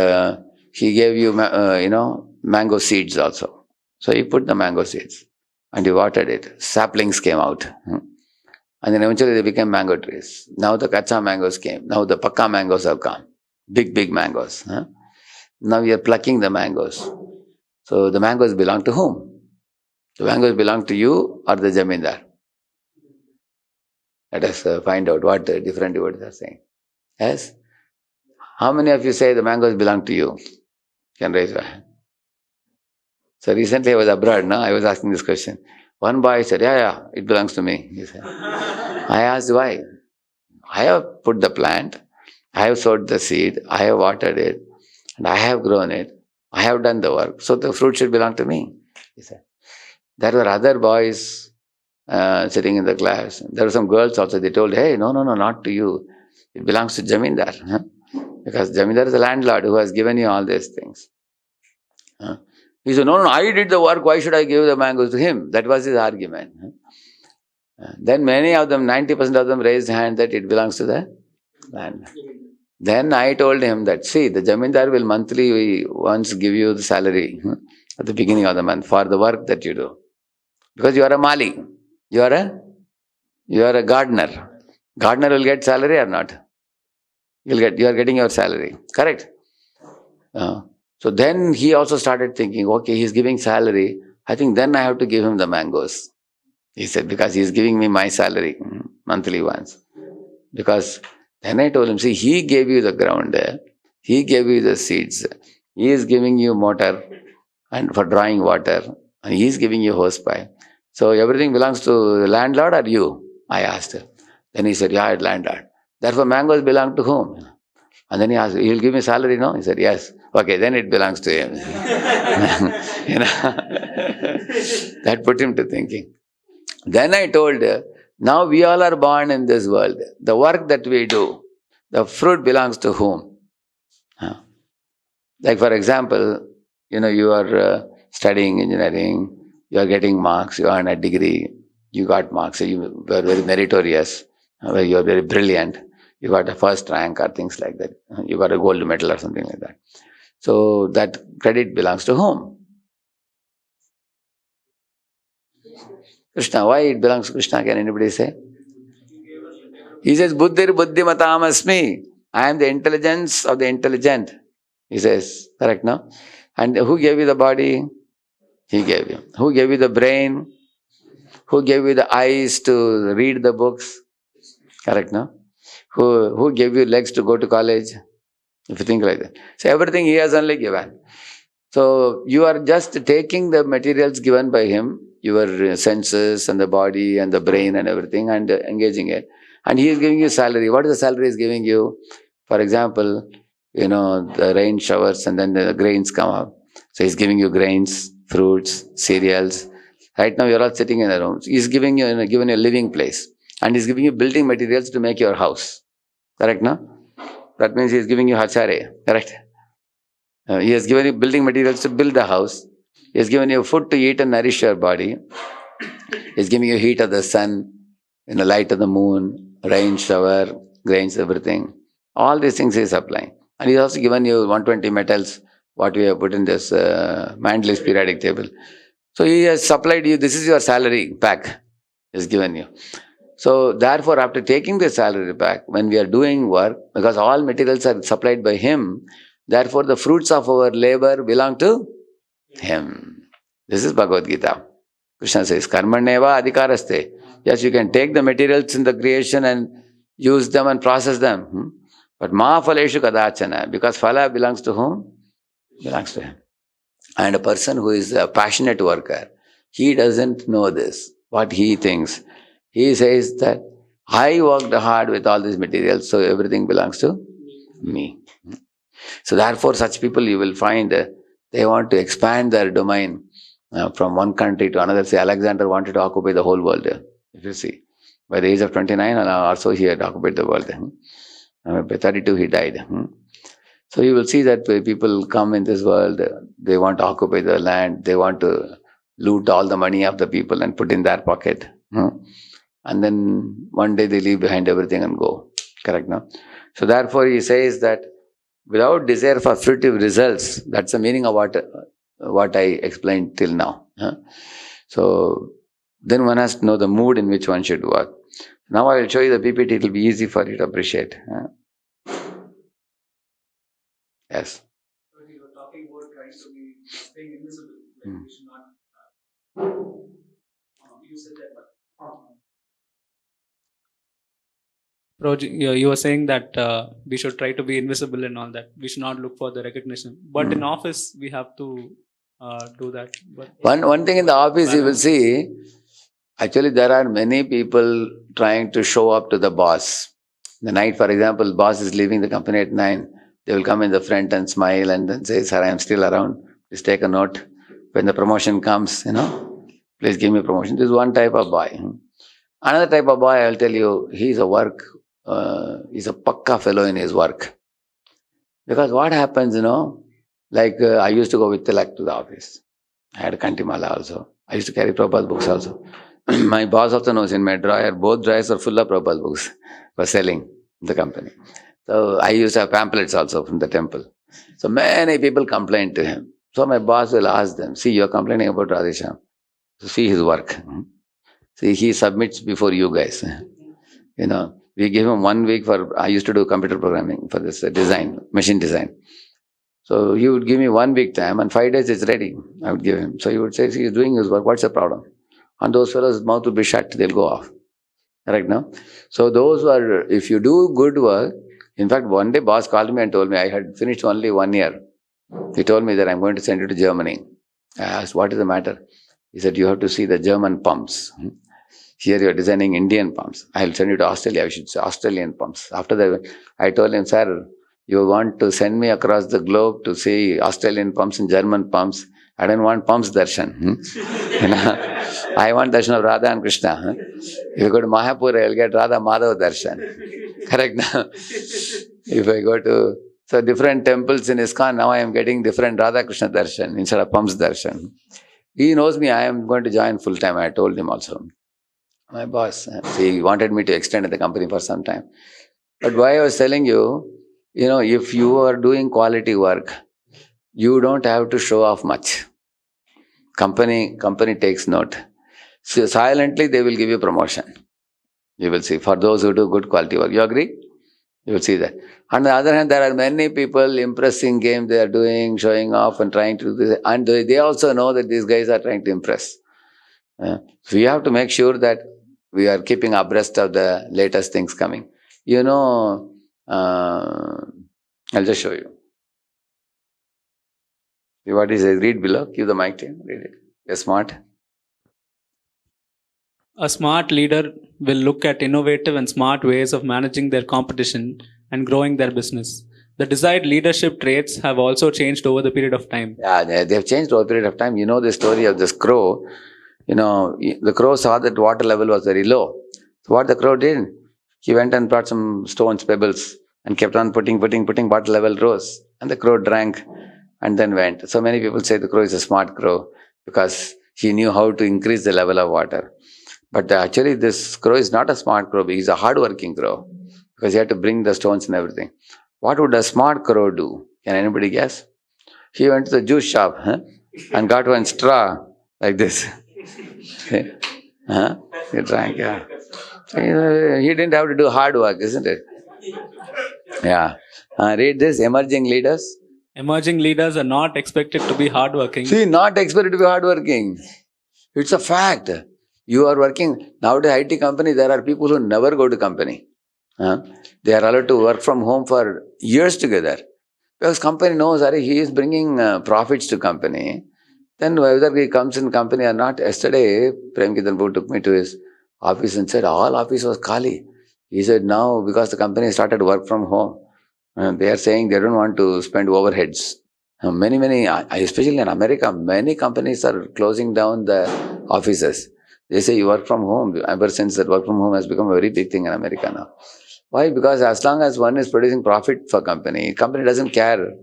he gave you, mango seeds also. So he put the mango seeds and he watered it. Saplings came out. And then eventually they became mango trees. Now the kacha mangoes came. Now the pakka mangoes have come. Big, big mangoes. Now we are plucking the mangoes. So the mangoes belong to whom? The mangoes belong to you or the Jamindar? Let us find out what the different devotees are saying. Yes? How many of you say the mangoes belong to you? Can raise your hand. So recently I was abroad, no? I was asking this question. One boy said, yeah, it belongs to me. He said. I asked why. I have put the plant, I have sowed the seed, I have watered it, and I have grown it. I have done the work, so the fruit should belong to me. He said. There were other boys sitting in the class. There were some girls also. They told, hey, no, not to you. It belongs to Jamindar. Because Jamindar is a landlord who has given you all these things. He said, no, I did the work. Why should I give the mangoes to him? That was his argument. Then many of them, 90% of them raised hand that it belongs to the land. Then I told him that, see, the Jamindar will monthly once give you the salary at the beginning of the month for the work that you do. Because you are a Mali. You are a gardener. Gardener will get salary or not? You are getting your salary. Correct? So then he also started thinking, okay, he's giving salary. I think then I have to give him the mangoes. He said, because he's giving me my salary monthly once. Because then I told him, see, he gave you the ground there. He gave you the seeds. He is giving you motor and for drawing water. And he is giving you hose pipe. So everything belongs to the landlord or you? I asked him. Then he said, yeah, landlord. Therefore mangoes belong to whom? And then he asked, he'll give me salary, no? He said, yes. Okay, then it belongs to him. That put him to thinking. Then I told her, now we all are born in this world. The work that we do, the fruit belongs to whom? Like for example, you are studying engineering, you are getting marks, you earn a degree, you got marks, so you were very meritorious, you are very brilliant, you got a first rank or things like that, you got a gold medal or something like that. So that credit belongs to whom? Krishna. Why it belongs to Krishna? Can anybody say? He says, Buddhir buddhimatam asmi. I am the intelligence of the intelligent. He says, correct, no? And who gave you the body? He gave you. Who gave you the brain? Who gave you the eyes to read the books? Correct, no? Who gave you legs to go to college? If you think like that. So everything he has only given. So you are just taking the materials given by him. your senses and the body and the brain and everything and engaging it. And he is giving you salary. What is the salary he is giving you? For example, the rain showers and then the grains come up. So he's giving you grains, fruits, cereals. Right now you're all sitting in a room. He's giving you, given you a living place. And he's giving you building materials to make your house. Correct, no? That means he's giving you hachare. Correct? He has given you building materials to build the house. He has given you food to eat and nourish your body. He's giving you heat of the sun, light of the moon, rain, shower, grains, everything. All these things he is supplying. And he's also given you 120 metals, what we have put in this Mandel's periodic table. So he has supplied you, this is your salary pack he has given you. So therefore, after taking the salary back, when we are doing work, because all materials are supplied by him, therefore the fruits of our labor belong to him. This is Bhagavad Gita. Krishna says, Karmaneva adhikaraste. Yes, you can take the materials in the creation and use them and process them. But ma phaleshu kadachana, because phala belongs to whom? Belongs to him. And a person who is a passionate worker, he doesn't know this, what he thinks. He says that I worked hard with all these materials, so everything belongs to me. So therefore, such people you will find, they want to expand their domain from one country to another. Say Alexander wanted to occupy the whole world. If you see, by the age of 29, also he had occupied the world. By 32, he died. So you will see that people come in this world, they want to occupy the land, they want to loot all the money of the people and put in their pocket. And then one day they leave behind everything and go. Correct, no? So therefore he says that without desire for fruitive results, that's the meaning of what I explained till now. So then one has to know the mood in which one should work. Now I will show you the PPT, it will be easy for you to appreciate. Yes. So you were talking about trying to be staying invisible. Like we should not. You said that, but you were saying that we should try to be invisible and all that. We should not look for the recognition. But in office, we have to do that. But one thing in the office you will see, actually there are many people trying to show up to the boss. The night, for example, boss is leaving the company at 9. They will come in the front and smile and then say, sir, I am still around. Please take a note. When the promotion comes, please give me promotion. This is one type of boy. Another type of boy, I will tell you, he's a pakka fellow in his work. Because what happens, like I used to go with Tilak to the office. I had a Kantimala also. I used to carry Prabhupada books also. My boss also knows in my drawer, both drawers are full of Prabhupada books for selling in the company. So I used to have pamphlets also from the temple. So many people complained to him. So my boss will ask them, see, you're complaining about Radheshyam. So see his work. See, he submits before you guys. We gave him 1 week I used to do computer programming for this design, machine design. So he would give me 1 week time and 5 days it's ready. I would give him. So he would say, see, he's doing his work, what's the problem? And those fellows' mouth would be shut, they'll go off. Correct, no? So those who are, if you do good work, in fact, one day boss called me and told me I had finished only 1 year. He told me that I'm going to send you to Germany. I asked, what is the matter? He said, you have to see the German pumps. Here you are designing Indian pumps. I'll send you to Australia. I should say Australian pumps. After that, I told him, sir, you want to send me across the globe to see Australian pumps and German pumps. I don't want pumps darshan. I want darshan of Radha and Krishna. If you go to Mahapur, I'll get Radha Madhav darshan. Correct now? If I go to different temples in ISKCON, now I am getting different Radha Krishna darshan instead of pumps darshan. He knows me, I am going to join full time. I told him also. My boss, he wanted me to extend in the company for some time. But why I was telling you, if you are doing quality work, you don't have to show off much. Company takes note. So silently they will give you promotion. You will see, for those who do good quality work. You agree? You will see that. On the other hand, there are many people impressing game they are doing, showing off and trying to do this. And they also know that these guys are trying to impress. So we have to make sure that we are keeping abreast of the latest things coming. I'll just show you. What is it? Read below. Give the mic to him. Read it. You're smart. A smart leader will look at innovative and smart ways of managing their competition and growing their business. The desired leadership traits have also changed over the period of time. Yeah, they've changed over a period of time. You know the story of this crow. The crow saw that water level was very low. So what the crow did, he went and brought some stones, pebbles, and kept on putting, water level rose. And the crow drank and then went. So many people say the crow is a smart crow because he knew how to increase the level of water. But actually this crow is not a smart crow, he's a hard-working crow because he had to bring the stones and everything. What would a smart crow do? Can anybody guess? He went to the juice shop and got one straw like this. He drank, yeah. He didn't have to do hard work, isn't it? Yeah. Read this, emerging leaders. Emerging leaders are not expected to be hardworking. See, not expected to be hardworking. It's a fact. You are working, nowadays IT company, there are people who never go to company. They are allowed to work from home for years together. Because company knows that he is bringing profits to company. Then whether he comes in company or not, yesterday Prem Kitan Bhu took me to his office and said all office was khali. He said now because the company started work from home, they are saying they don't want to spend overheads. Many, especially in America, many companies are closing down the offices. They say you work from home. Ever since that work from home has become a very big thing in America now. Why? Because as long as one is producing profit for company doesn't care.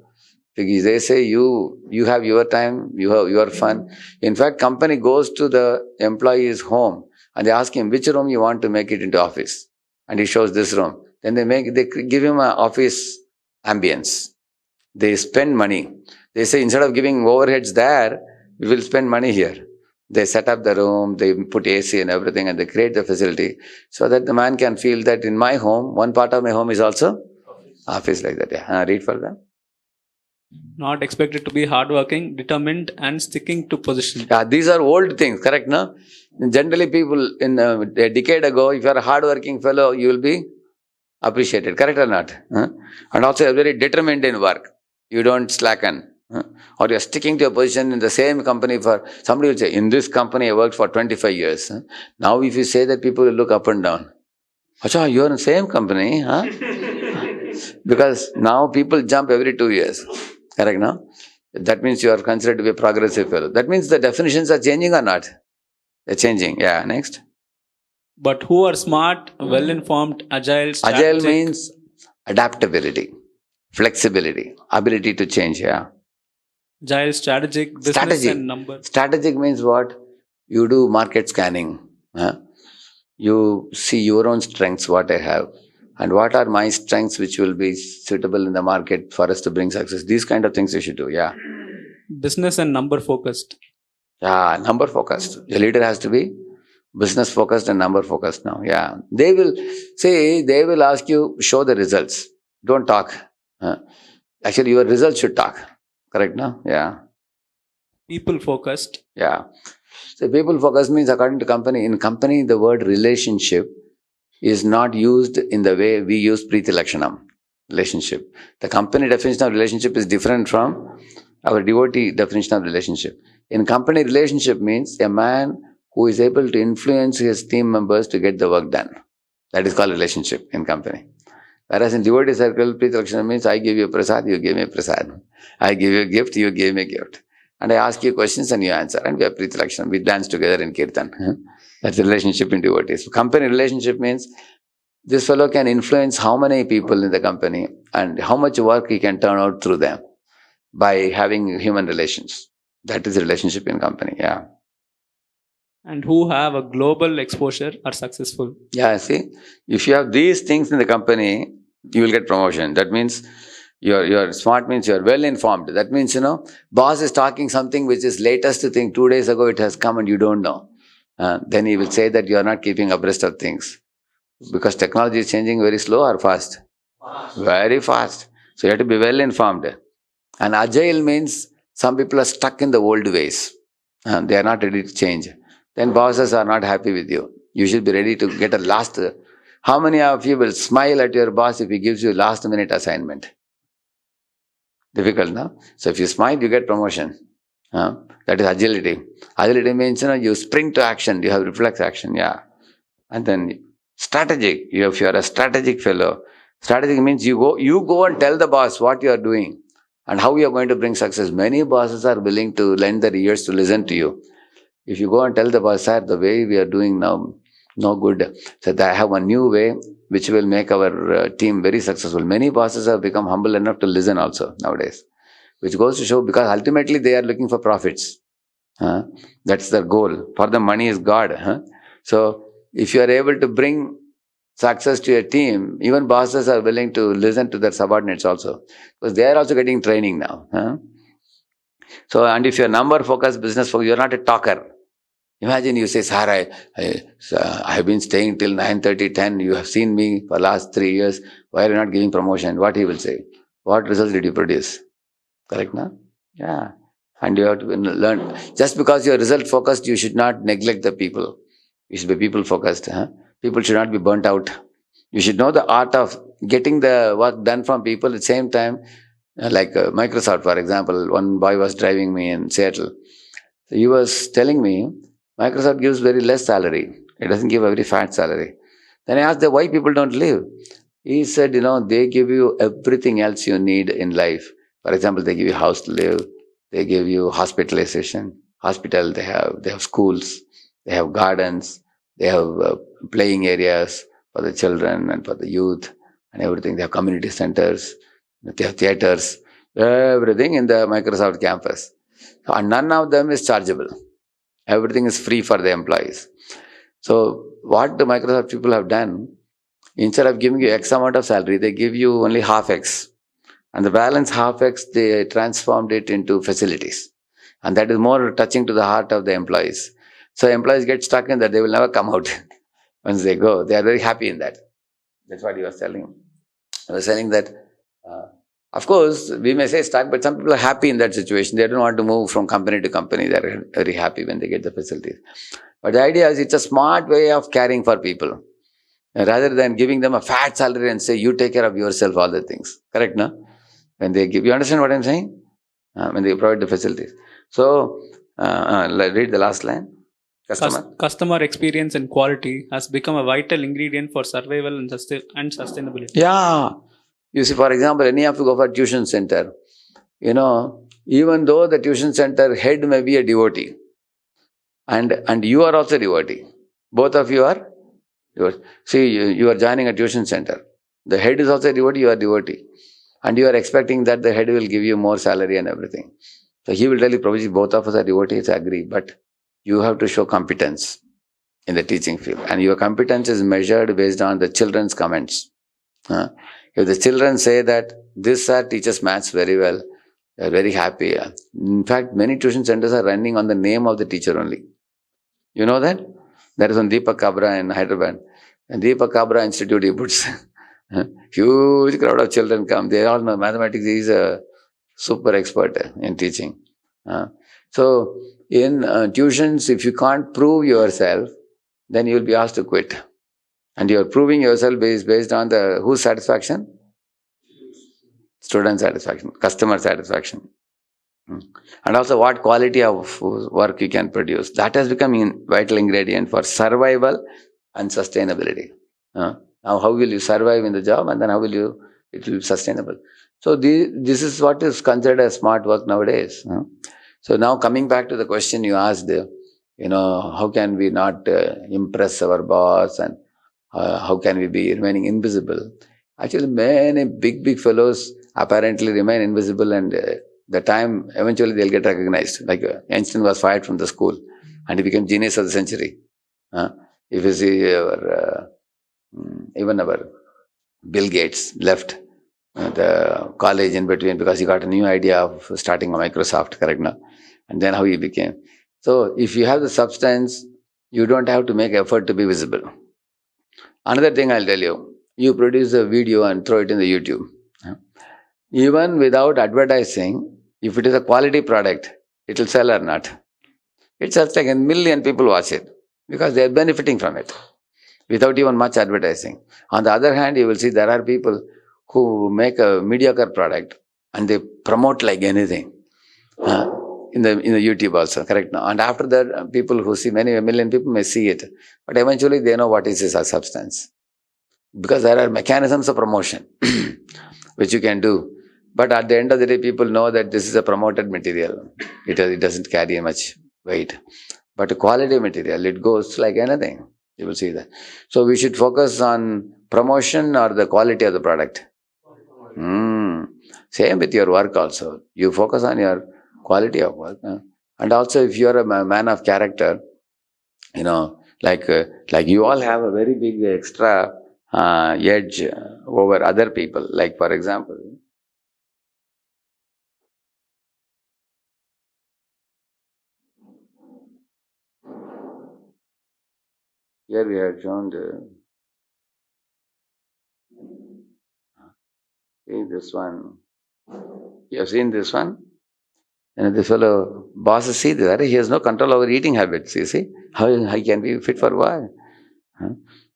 Because they say you have your time, you have your fun. In fact, company goes to the employee's home and they ask him which room you want to make it into office. And he shows this room. Then they give him an office ambience. They spend money. They say instead of giving overheads there, we will spend money here. They set up the room, they put AC and everything, and they create the facility so that the man can feel that in my home, one part of my home is also office like that. Yeah. Read further. Not expected to be hardworking, determined, and sticking to position. Yeah, these are old things, correct, no? Generally, people in a decade ago, if you are a hardworking fellow, you will be appreciated, correct or not? And also, you are very determined in work. You don't slacken. Or you are sticking to a position in the same company for, somebody will say, in this company I worked for 25 years. Now if you say that, people will look up and down. Acha, you are in the same company, huh? Because now people jump every 2 years, correct, no? That means you are considered to be a progressive fellow. That means the definitions are changing or not? They're changing, yeah, next. But who are smart, well-informed, agile, strategic? Agile means adaptability, flexibility, ability to change, yeah. Agile, strategic, business and number. Strategic means what? You do market scanning. You see your own strengths, what I have. And what are my strengths which will be suitable in the market for us to bring success. These kind of things you should do, yeah. Business and number focused. Yeah, number focused. The leader has to be business focused and number focused now, yeah. They will ask you, show the results. Don't talk. Actually, your results should talk. Correct, no? Yeah. People focused. Yeah. So people focused means according to company. In company, the word relationship is not used in the way we use Preeti Lakshanam. Relationship. The company definition of relationship is different from our devotee definition of relationship. In company, relationship means a man who is able to influence his team members to get the work done. That is called relationship in company. Whereas in devotee circle, Preeti Lakshanam means I give you a prasad, you give me a prasad. I give you a gift, you give me a gift. And I ask you questions and you answer. And we have Preeti Lakshanam. We dance together in Kirtan. That's the relationship in devotees. So company relationship means this fellow can influence how many people in the company and how much work he can turn out through them by having human relations. That is the relationship in company, yeah. And who have a global exposure are successful. Yeah, see, if you have these things in the company, you will get promotion. That means you're smart means you're well informed. That means, boss is talking something which is latest thing. 2 days ago it has come and you don't know. Then he will say that you are not keeping abreast of things. Because technology is changing very slow or fast? Very fast. So you have to be well informed. And agile means some people are stuck in the old ways. They are not ready to change. Then bosses are not happy with you. You should be ready to get a last. How many of you will smile at your boss if he gives you last minute assignment? Difficult, no? So if you smile, you get promotion. That is agility. Agility means, you spring to action, you have reflex action, yeah. And then strategic, if you are a strategic fellow, strategic means you go and tell the boss what you are doing and how you are going to bring success. Many bosses are willing to lend their ears to listen to you. If you go and tell the boss, sir, the way we are doing now, no good. So I have a new way which will make our team very successful. Many bosses have become humble enough to listen also nowadays, which goes to show, because ultimately they are looking for profits. That's their goal. For them, money is God. So if you are able to bring success to your team, even bosses are willing to listen to their subordinates also, because they are also getting training now. So, and if you're number focused, business focused, you're not a talker. Imagine you say, sir, I have been staying till 9:30, 10. You have seen me for last 3 years. Why are you not giving promotion? What he will say? What results did you produce? Correct, no? Yeah. And you have to learn. Just because you're result focused, you should not neglect the people. You should be people focused. People should not be burnt out. You should know the art of getting the work done from people at the same time. Like Microsoft, for example, one boy was driving me in Seattle. So he was telling me, Microsoft gives very less salary. It doesn't give a very fat salary. Then I asked them, why people don't live? He said, they give you everything else you need in life. For example, they give you house to live. They give you hospitalization. Hospital, they have schools. They have gardens. They have playing areas for the children and for the youth and everything. They have community centers. They have theaters. Everything in the Microsoft campus. And none of them is chargeable. Everything is free for the employees. So what the Microsoft people have done, instead of giving you X amount of salary, they give you only half X. And the balance half X, they transformed it into facilities. And that is more touching to the heart of the employees. So employees get stuck in that, they will never come out. Once they go, they are very happy in that. That's what he was telling. I was saying that, of course, we may say stuck, but some people are happy in that situation. They don't want to move from company to company. They are very happy when they get the facilities. But the idea is, it's a smart way of caring for people. Rather than giving them a fat salary and say, you take care of yourself, all the things. Correct, no? When they give, you understand what I'm saying? When they provide the facilities. So, read the last line. Customer experience and quality has become a vital ingredient for survival and sustainability. Yeah. You see, for example, any of you go for a tuition center, even though the tuition center head may be a devotee, and you are also a devotee. Both of you are devotee. See, you are joining a tuition center. The head is also a devotee, you are a devotee. And you are expecting that the head will give you more salary and everything. So he will tell you, Prabhuji, both of us are devotees, I agree, but you have to show competence in the teaching field. And your competence is measured based on the children's comments. If the children say that this sir teaches maths very well, they are very happy. In fact, many tuition centers are running on the name of the teacher only. You know that? There is one Deepak Kabra in Hyderabad. And Deepak Kabra Institute, he puts huge crowd of children come. They all know mathematics. He is a super expert in teaching. So in tuitions, if you can't prove yourself, then you will be asked to quit. And you are proving yourself based on the whose satisfaction? Student satisfaction, customer satisfaction. And also what quality of work you can produce. That has become a vital ingredient for survival and sustainability. Now how will you survive in the job, and then how will it will be sustainable. So this is what is considered as smart work nowadays. So now coming back to the question you asked, how can we not impress our boss, and how can we be remaining invisible? Actually, many big fellows apparently remain invisible, and the time eventually they'll get recognized. Like Einstein was fired from the school and he became genius of the century. If you see even our Bill Gates left the college in between because he got a new idea of starting a Microsoft, correct now? And then how he became. So if you have the substance, you don't have to make effort to be visible. Another thing I'll tell you, you produce a video and throw it in the YouTube. Even without advertising, if it is a quality product, it will sell or not. It sells like 1 million people watch it because they are benefiting from it without even much advertising. On the other hand, you will see there are people who make a mediocre product and they promote like anything. in the YouTube also, correct? Now, and after that, people who see, many, a million people may see it, but eventually they know what is this substance, because there are mechanisms of promotion which you can do. But at the end of the day, people know that this is a promoted material. It doesn't carry much weight. But a quality material, it goes like anything. You will see that. So we should focus on promotion or the quality of the product. Same with your work also. You focus on your quality of work. And also if you are a man of character, like you all have a very big extra edge over other people. Like for example, here we have shown see this one. You have seen this one? And this fellow, bosses see that he has no control over eating habits, you see. How he can be fit for work?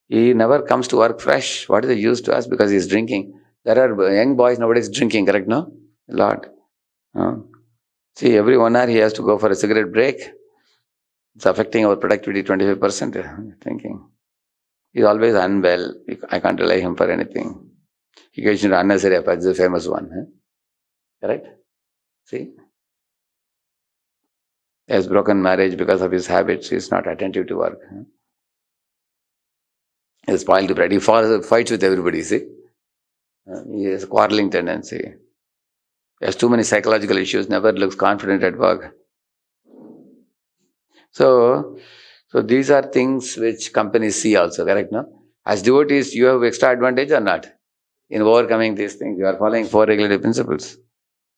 He never comes to work fresh. What is the use to us? Because he's drinking. There are young boys nowadays drinking, correct, no? A lot. See, every 1 hour he has to go for a cigarette break. It's affecting our productivity 25%, thinking. He's always unwell. I can't rely him for anything. He gets into unnecessary efforts, the famous one. Correct? See? He has broken marriage because of his habits. He's not attentive to work. He's spoiled bread. He fights with everybody, see? He has a quarreling tendency. He has too many psychological issues, never looks confident at work. So these are things which companies see also, correct, no? As devotees, you have extra advantage or not? In overcoming these things, you are following 4 regulative principles.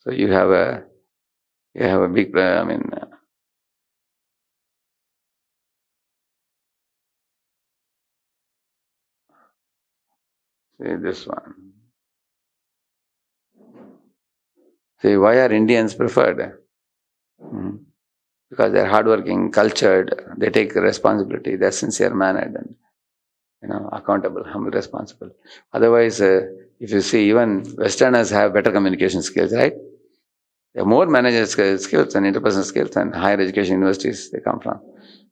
So you have a big, see this one. See, why are Indians preferred? Because they are hardworking, cultured, they take responsibility, they are sincere-mannered and accountable, humble, responsible. Otherwise, if you see, even Westerners have better communication skills, right? They have more managerial skills and interpersonal skills and higher education universities they come from.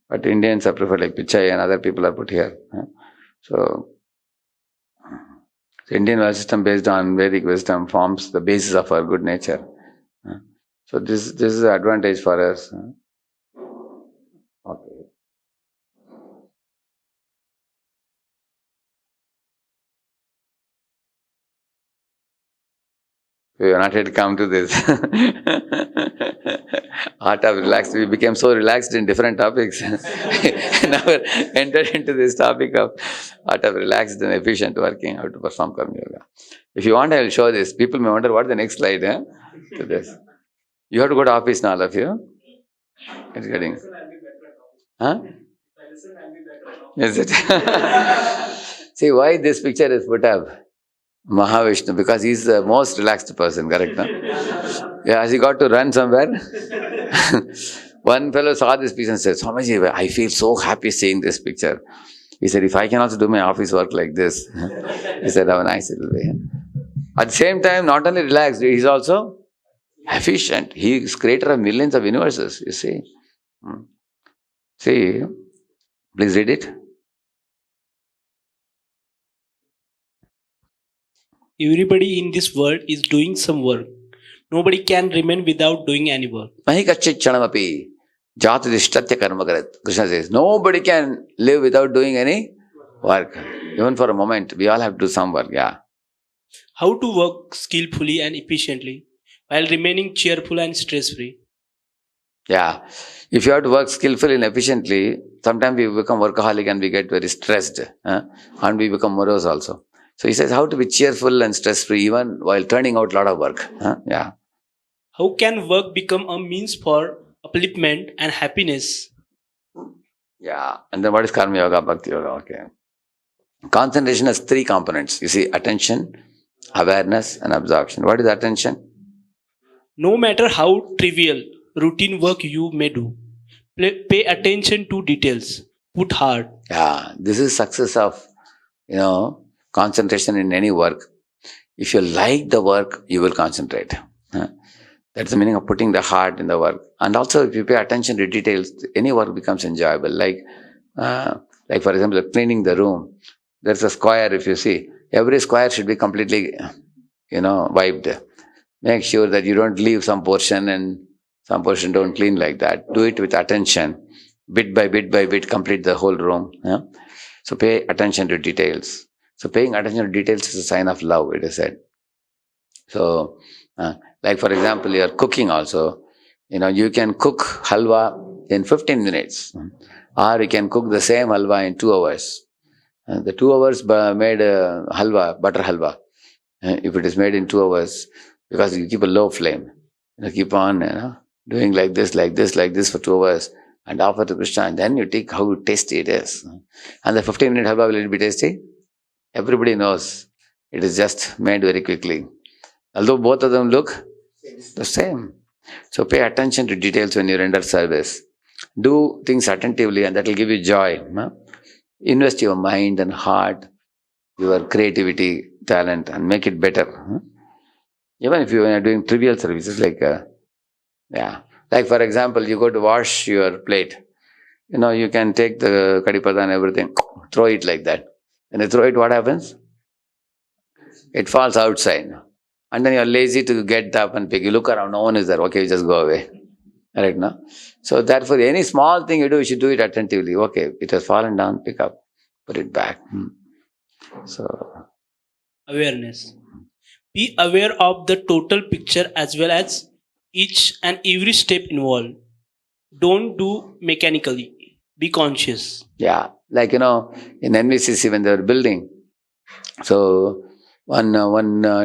But Indians are preferred, like Pichai and other people are put here. So the Indian value system based on Vedic wisdom forms the basis of our good nature. So this is an advantage for us. Okay. We have not yet come to this. Art of relaxed. We became so relaxed in different topics. Never entered into this topic of art of relaxed and efficient working, how to perform Karma Yoga. If you want, I will show this. People may wonder what is the next slide to this. You have to go to office now, all of you. It's getting. Huh? Is it? See why this picture is put up? Mahavishnu, because he's the most relaxed person, correct? No? Yeah, has he got to run somewhere? One fellow saw this piece and said, Swamiji, I feel so happy seeing this picture. He said, if I can also do my office work like this. He said, have a nice little way. At the same time, not only relaxed, he's also efficient. He is creator of millions of universes, you see. See, please read it. Everybody in this world is doing some work. Nobody can remain without doing any work. Mahikachichanamapi jatadishtatya karmakarat. Krishna says, nobody can live without doing any work. Even for a moment, we all have to do some work, yeah. How to work skillfully and efficiently while remaining cheerful and stress-free. Yeah. If you have to work skillfully and efficiently, sometimes we become workaholic and we get very stressed. And we become morose also. So he says how to be cheerful and stress-free even while turning out a lot of work. Yeah. How can work become a means for upliftment and happiness? Yeah. And then what is Karma Yoga, Bhakti Yoga? Okay. Concentration has 3 components. You see, attention, awareness, and absorption. What is attention? No matter how trivial routine work you may do, pay attention to details. Put hard. Yeah. This is success of, concentration in any work. If you like the work, you will concentrate. That's the meaning of putting the heart in the work. And also, if you pay attention to details, any work becomes enjoyable. Like for example, cleaning the room. There's a square, if you see. Every square should be completely, wiped. Make sure that you don't leave some portion and some portion don't clean like that. Do it with attention. Bit by bit, complete the whole room. Yeah? So pay attention to details. So paying attention to details is a sign of love, it is said. So, like for example, you're cooking also. You can cook halwa in 15 minutes. Or you can cook the same halwa in 2 hours. The 2 hours made halwa, butter halwa. If it is made in 2 hours, because you keep a low flame, keep on doing like this for 2 hours and offer to Krishna, and then you take how tasty it is. And the 15-minute halwa, will it be tasty? Everybody knows it is just made very quickly. Although both of them look the same. So pay attention to details when you render service. Do things attentively and that will give you joy. Invest your mind and heart, your creativity, talent, and make it better. Even if you are doing trivial services like for example, you go to wash your plate. You can take the kadipada and everything, throw it like that. When you throw it, what happens? It falls outside. And then you're lazy to get up and pick. You look around, no one is there. Okay, you just go away. Right now? So therefore, any small thing you do, you should do it attentively. Okay, it has fallen down, pick up, put it back. So Awareness. Be aware of the total picture as well as each and every step involved. Don't do mechanically. Be conscious. yeah, like in NVCC when they were building. So one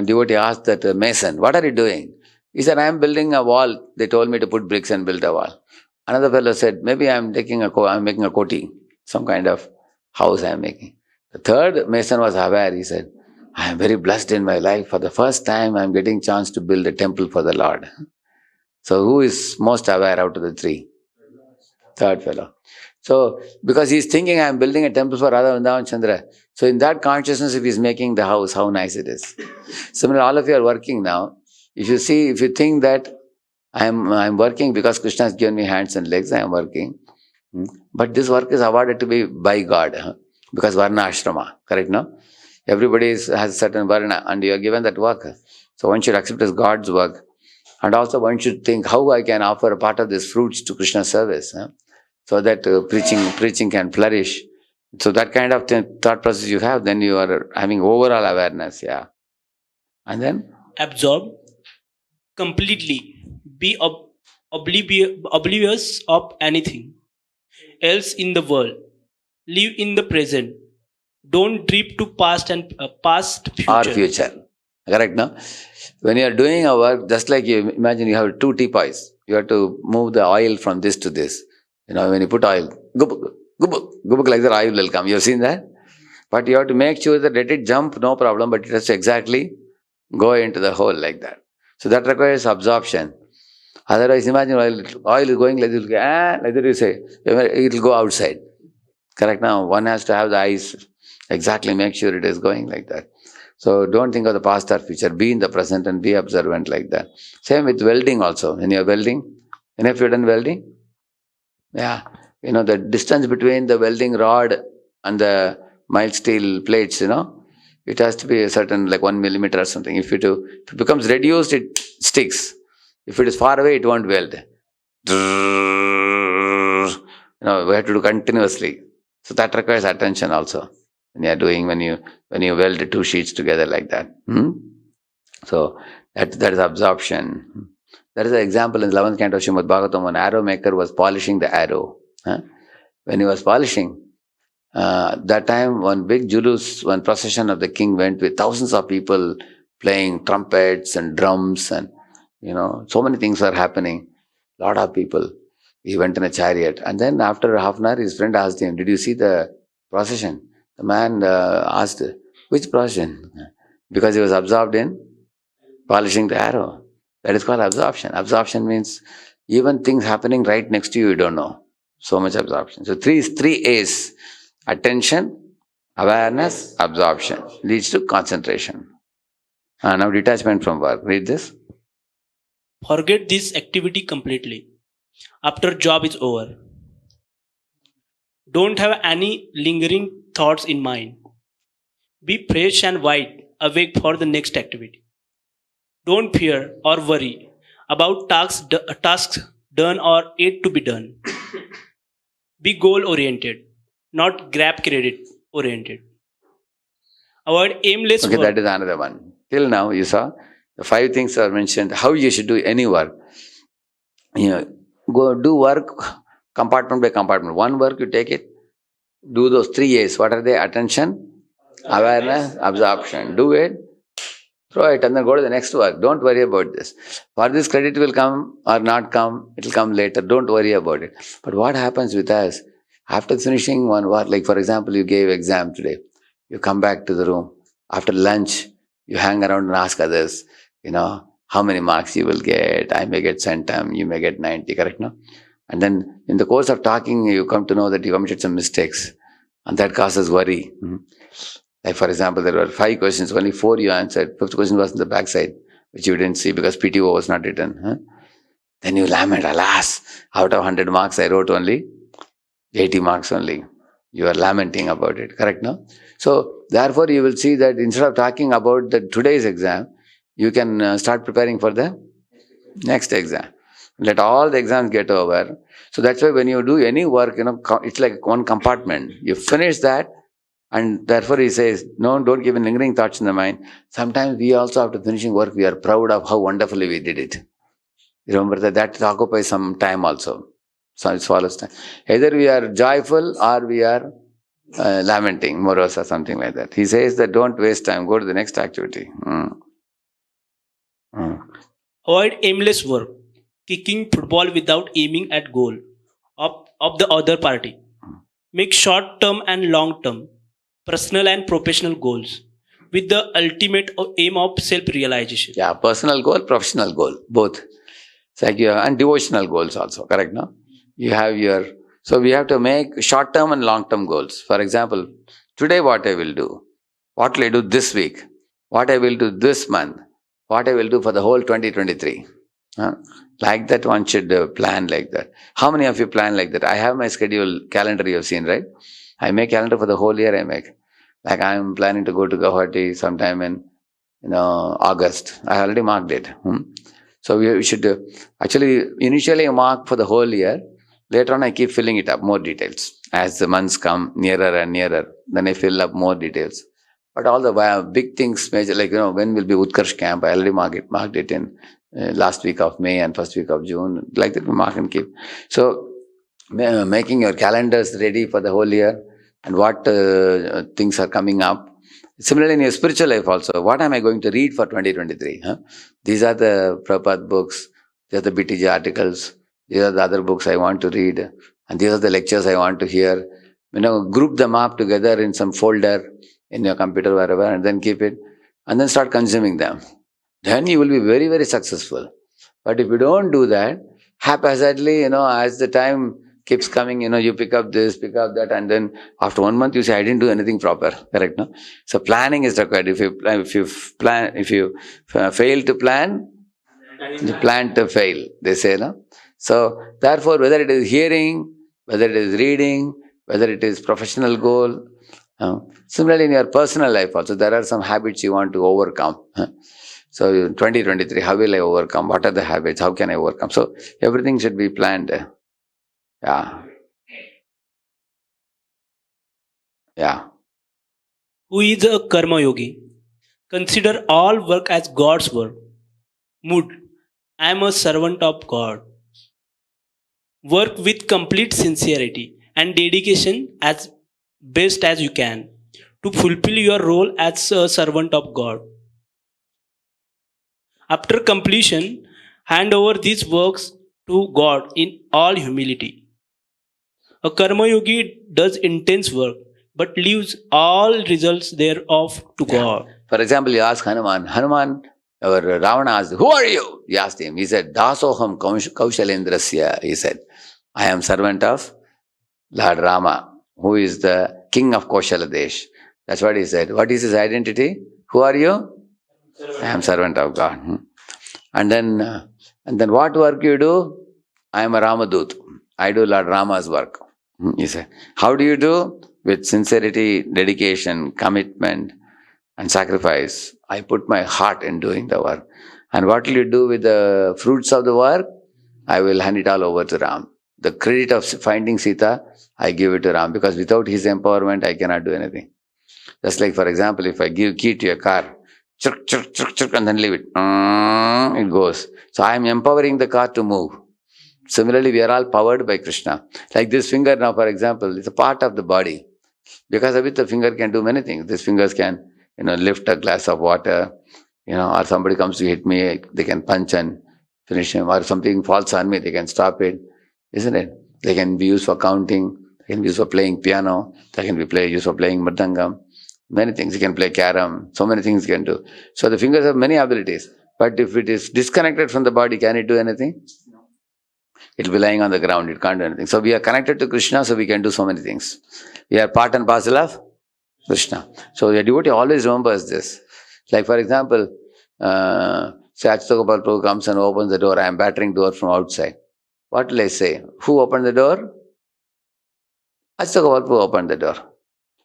devotee asked that mason, "What are you doing?" He said, "I am building a wall. They told me to put bricks and build a wall." Another fellow said, "Maybe I'm making a koti, some kind of house I am making." The third mason was aware. He said, "I am very blessed in my life. For the first time, I am getting chance to build a temple for the Lord." So who is most aware out of the three? Third fellow. So because he's thinking, I am building a temple for Radha Vrindavan Chandra. So in that consciousness, if he's making the house, how nice it is. Similarly, all of you are working now. If you think that I'm working because Krishna has given me hands and legs, I am working. But this work is awarded to be by God, because Varna Ashrama, correct, no? Everybody has a certain Varna and you are given that work. So one should accept as God's work. And also one should think how I can offer a part of these fruits to Krishna's service, so that preaching can flourish. So that kind of thought process you have, then you are having overall awareness, yeah. And then? Absorb completely. Be oblivious of anything else in the world. Live in the present. Don't drift to past and future. Or future. Correct, no? When you are doing a work, just like you imagine you have 2 teapots. You have to move the oil from this to this. When you put oil, gubuk, like that oil will come. You have seen that? But you have to make sure that let it jump, no problem, but it has to exactly go into the hole like that. So that requires absorption. Otherwise, imagine oil is going like this, like that you say, it will go outside. Correct now? One has to have the eyes, exactly make sure it is going like that. So don't think of the past or future. Be in the present and be observant like that. Same with welding also. When you're welding, if you've done welding, yeah, the distance between the welding rod and the mild steel plates, it has to be a certain, like 1 millimeter or something. If it becomes reduced, it sticks. If it is far away, it won't weld. We have to do continuously. So that requires attention also. When you weld 2 sheets together like that. So that is absorption. That is an example in the 11th canto of Srimad Bhagavatam. An arrow maker was polishing the arrow. When he was polishing, that time one big julus, one procession of the king went with thousands of people playing trumpets and drums and so many things were happening. Lot of people. He went in a chariot, and then after half an hour, his friend asked him, "Did you see the procession?" The man asked, "Which procession?" Because he was absorbed in polishing the arrow. That is called absorption. Absorption means even things happening right next to you, you don't know. So much absorption. So three A's: attention, awareness, absorption leads to concentration. Now detachment from work. Read this. Forget this activity completely after job is over. Don't have any lingering thoughts in mind. Be fresh and wide awake for the next activity. Don't fear or worry about tasks done or yet to be done. Be goal oriented, not grab credit oriented. Avoid aimless Okay, work. that is another one. Till now, you saw the 5 things are mentioned. How you should do any work. Go do work compartment by compartment. One work you take it. Do those 3 A's. What are they? Attention, awareness, absorption. Do it. Throw it and then go to the next work. Don't worry about this. For this credit will come or not come, it will come later. Don't worry about it. But what happens with us, after finishing one work, like for example, you gave exam today, you come back to the room. After lunch, you hang around and ask others, how many marks you will get. I may get centum, you may get 90, correct? No? And then in the course of talking, you come to know that you committed some mistakes. And that causes worry. Like for example, there were 5 questions, only 4 you answered. 5th question was on the back side, which you didn't see because PTO was not written. Then you lament, alas, out of 100 marks, I wrote only 80 marks only. You are lamenting about it, correct, no? So, therefore, you will see that instead of talking about today's exam, you can start preparing for the next exam. Let all the exams get over. So, that's why when you do any work, it's like one compartment. You finish that, and therefore he says, no, don't give lingering thoughts in the mind. Sometimes we also, after finishing work, we are proud of how wonderfully we did it. You remember that occupies some time also. So it swallows time. Either we are joyful or we are lamenting, morose or something like that. He says that don't waste time, go to the next activity. Avoid aimless work. Kicking football without aiming at goal of the other party. Make short-term and long-term, personal and professional goals with the ultimate aim of self-realization. Yeah, personal goal, professional goal, both. It's like and devotional goals also, correct, no? You have so we have to make short-term and long-term goals. For example, today what I will do, what will I do this week, what I will do this month, what I will do for the whole 2023. Like that one should plan like that. How many of you plan like that? I have my schedule calendar you have seen, right? I make calendar for the whole year I make. Like I am planning to go to Guwahati sometime in August. I already marked it. So we should actually initially mark for the whole year. Later on I keep filling it up, more details. As the months come nearer and nearer, then I fill up more details. But all the big things, major, like when will be Utkarsh camp, I already marked it in last week of May and first week of June. Like that we mark and keep. So making your calendars ready for the whole year and what things are coming up. Similarly in your spiritual life also, what am I going to read for 2023? These are the Prabhupada books, these are the BTG articles, these are the other books I want to read, and these are the lectures I want to hear. Group them up together in some folder in your computer, wherever, and then keep it, and then start consuming them. Then you will be very, very successful. But if you don't do that, haphazardly, as the time keeps coming, you pick up this, pick up that, and then after 1 month you say, I didn't do anything proper, correct, no? So planning is required. If you fail to plan, you plan to fail, they say, no? So therefore, whether it is hearing, whether it is reading, whether it is professional goal, similarly in your personal life also, there are some habits you want to overcome. So 2023, how will I overcome? What are the habits? How can I overcome? So everything should be planned. Yeah. Who is a karma yogi? Consider all work as God's work. Mood. I am a servant of God. Work with complete sincerity and dedication as best as you can to fulfill your role as a servant of God. After completion, hand over these works to God in all humility. A karma yogi does intense work but leaves all results thereof to God. For example, you ask Hanuman, or Ravana asked, who are you? He asked him. He said, Dasoham Kaushalendrasya. He said, I am servant of Lord Rama, who is the king of Koshaladesh. That's what he said. What is his identity? Who are you? I am servant of God. And then And then what work you do? I am a Ramadut. I do Lord Rama's work. You say, how do you do? With sincerity, dedication, commitment, and sacrifice. I put my heart in doing the work. And what will you do with the fruits of the work? I will hand it all over to Ram. The credit of finding Sita, I give it to Ram, because without his empowerment, I cannot do anything. Just like, for example, if I give key to a car, chirk, chirk, chirk, chirk, and then leave it, it goes. So I am empowering the car to move. Similarly, we are all powered by Krishna. Like this finger now, for example, is a part of the body. Because of it, the finger can do many things. These fingers can, lift a glass of water, or somebody comes to hit me, they can punch and finish him, or something falls on me, they can stop it, isn't it? They can be used for counting, they can be used for playing piano, they can be used for playing mridangam, many things. You can play carom, so many things you can do. So the fingers have many abilities. But if it is disconnected from the body, can it do anything? It will be lying on the ground, it can't do anything. So we are connected to Krishna, so we can do so many things. We are part and parcel of Krishna. So the devotee always remembers this. Like for example, say Achyuta Prabhu comes and opens the door. I am battering door from outside. What will I say? Who opened the door? Achyuta Prabhu opened the door.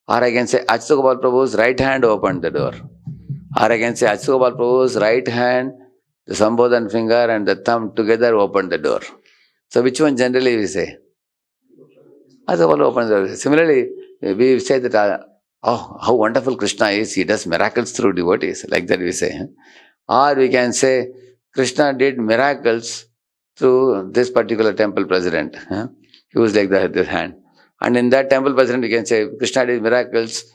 Or I can say Achyuta Prabhu's right hand opened the door. Or I can say Achyuta Prabhu's right hand, the Sambodhan finger and the thumb together opened the door. So which one generally we say? Achyuta Prabhu opens the door. Similarly, we say that, oh, how wonderful Krishna is. He does miracles through devotees. Like that we say. Or we can say, Krishna did miracles through this particular temple president. He was like this hand. And in that temple president, we can say, Krishna did miracles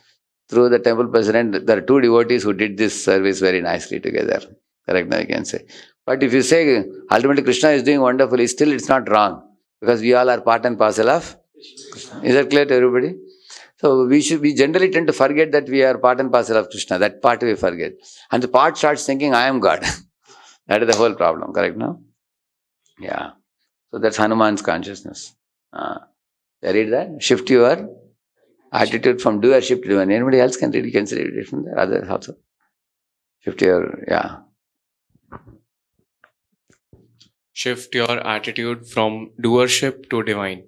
through the temple president. There are two devotees who did this service very nicely together. Correct, now you can say. But if you say, ultimately Krishna is doing wonderfully, still it's not wrong. Because we all are part and parcel of Krishna. Is that clear to everybody? So we generally tend to forget that we are part and parcel of Krishna. That part we forget. And the part starts thinking, I am God. That is the whole problem, correct now? Yeah. So that's Hanuman's consciousness. Read that. Shift your attitude from doership to doer. Anybody else can read, you can read it from there. Others also. Shift your, Shift your attitude from doership to divine.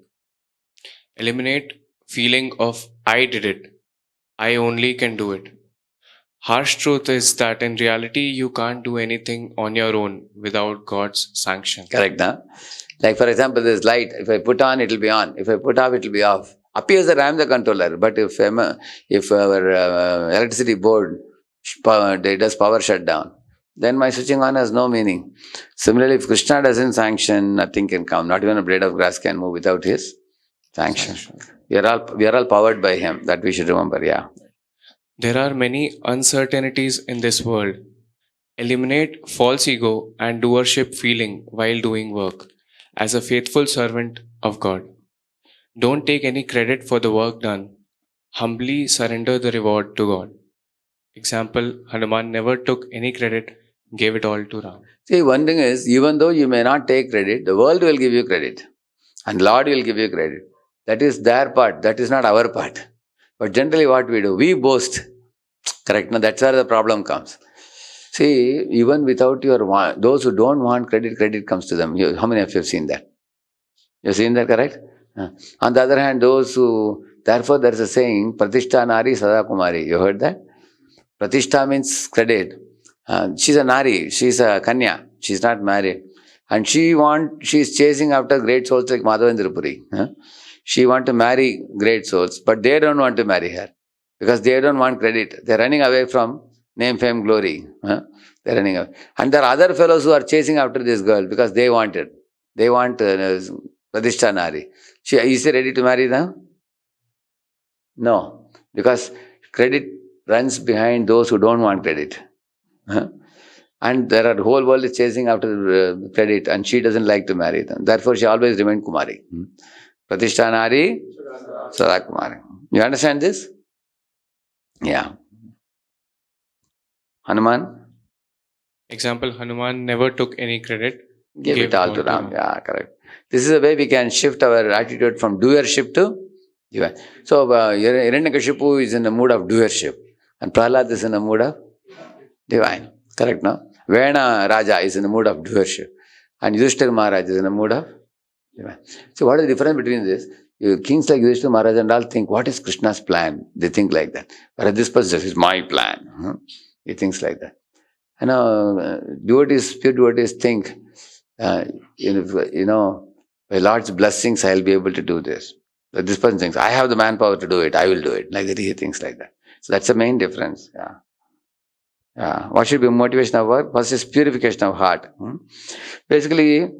Eliminate feeling of I did it. I only can do it. Harsh truth is that in reality you can't do anything on your own without God's sanction. Correct, huh? Like for example, this light, if I put on, it will be on. If I put off, it will be off. Appears that I am the controller, but if our electricity board does power shutdown, then my switching on has no meaning. Similarly, if Krishna doesn't sanction, nothing can come. Not even a blade of grass can move without his sanction. We are all powered by him. That we should remember, yeah. There are many uncertainties in this world. Eliminate false ego and doership feeling while doing work as a faithful servant of God. Don't take any credit for the work done. Humbly surrender the reward to God. Example, Hanuman never took any credit, gave it all to Ram. See, one thing is, even though you may not take credit, the world will give you credit. And Lord will give you credit. That is their part. That is not our part. But generally what we do, we boast. Correct? Now that's where the problem comes. See, even without those who don't want credit, credit comes to them. How many of you have seen that? You have seen that, correct? On the other hand, those who, therefore there is a saying, Pratishtha Nari Sada Kumari. You heard that? Pratishtha means credit. She's a Nari, she's a Kanya, she's not married. And she's chasing after great souls like Madhavendra Puri. She wants to marry great souls, but they don't want to marry her because they don't want credit. They're running away from name, fame, glory. They're running away. And there are other fellows who are chasing after this girl because they want it. They want Radheshyam Nari. Is she ready to marry them? No, because credit runs behind those who don't want credit. And there are whole world is chasing after credit, and she doesn't like to marry them. Therefore, she always remained Kumari. Pratishtha Nari, Sada Kumari. You understand this? Yeah. Hanuman? Example, Hanuman never took any credit, Gave it all to Ram. Yeah, correct. This is a way we can shift our attitude from doership to divine. So, Hiranyakashipu is in the mood of doership, and Prahlad is in the mood of divine. Correct, no? Vena Raja is in the mood of doership. And Yudhishthira Maharaj is in a mood of divine. So what is the difference between this? Kings like Yudhishthira Maharaj and all think, what is Krishna's plan? They think like that. But this person says, it's my plan. He thinks like that. Devotees, pure devotees think, by Lord's blessings, I'll be able to do this. But this person thinks, I have the manpower to do it, I will do it. Like that, he thinks like that. So that's the main difference. What should be motivation of work? First is purification of heart. Basically,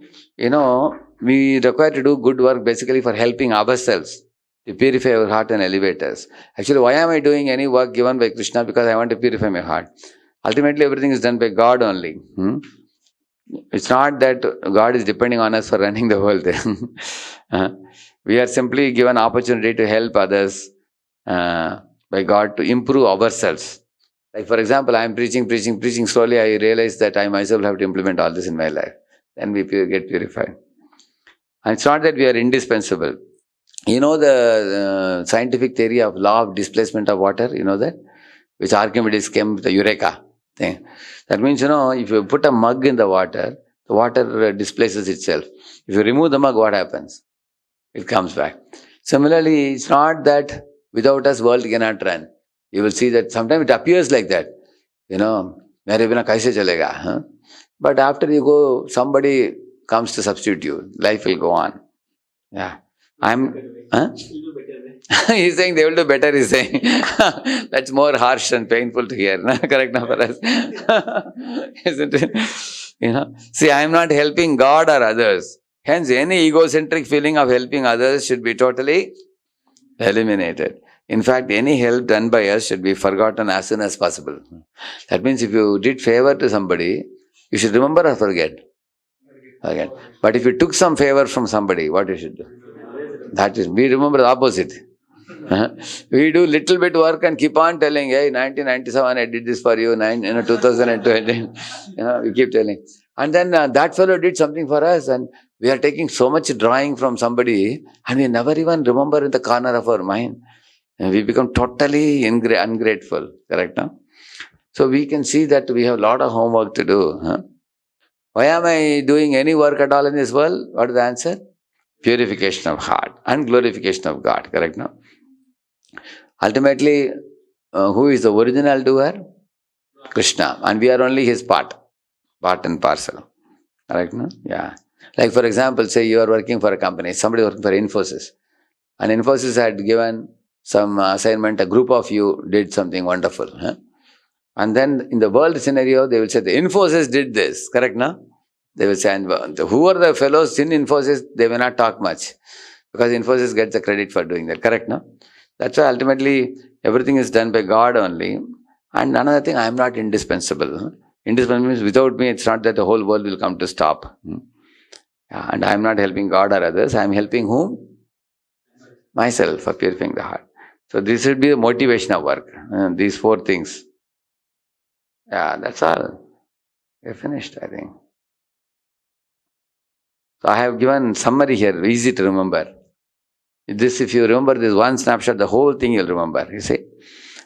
we require to do good work basically for helping ourselves to purify our heart and elevate us. Actually, why am I doing any work given by Krishna? Because I want to purify my heart. Ultimately, everything is done by God only. It's not that God is depending on us for running the world. We are simply given opportunity to help others by God to improve ourselves. Like for example, I am preaching. Slowly I realize that I myself have to implement all this in my life. Then we get purified. And it's not that we are indispensable. You know the scientific theory of law of displacement of water, you know that? Which Archimedes came with the Eureka thing. That means, if you put a mug in the water displaces itself. If you remove the mug, what happens? It comes back. Similarly, it's not that without us world cannot run. You will see that sometimes it appears like that. Mere bina kaise chalega? But after you go, somebody comes to substitute you. Life will go on. Yeah. He's saying they will do better, he's saying. That's more harsh and painful to hear. Correct now for us. Isn't it? See, I am not helping God or others. Hence, any egocentric feeling of helping others should be totally eliminated. In fact, any help done by us should be forgotten as soon as possible. That means if you did favor to somebody, you should remember or forget? Forget. But if you took some favor from somebody, what you should do? That is, we remember the opposite. We do little bit work and keep on telling, hey, 1997 I did this for you, 2020, we keep telling. And then that fellow did something for us and we are taking so much drawing from somebody and we never even remember in the corner of our mind. And we become totally ungrateful, correct? No? So we can see that we have a lot of homework to do. Why am I doing any work at all in this world? What is the answer? Purification of heart and glorification of God, correct? No? Ultimately, who is the original doer? Krishna. And we are only his part and parcel. Correct? No? Yeah. Like for example, say you are working for a company, somebody working for Infosys. And Infosys had given some assignment, a group of you did something wonderful. And then in the world scenario, they will say, the Infosys did this. Correct? No? They will say, and who are the fellows in Infosys? They may not talk much. Because Infosys gets the credit for doing that. Correct? No? That's why ultimately everything is done by God only. And another thing, I am not indispensable. Indispensable means without me, it's not that the whole world will come to stop. And I am not helping God or others. I am helping whom? Myself, for purifying the heart. So this should be the motivation of work. These 4 things. Yeah, that's all. We're finished, I think. So I have given summary here, easy to remember. This, if you remember this one snapshot, the whole thing you'll remember. You see,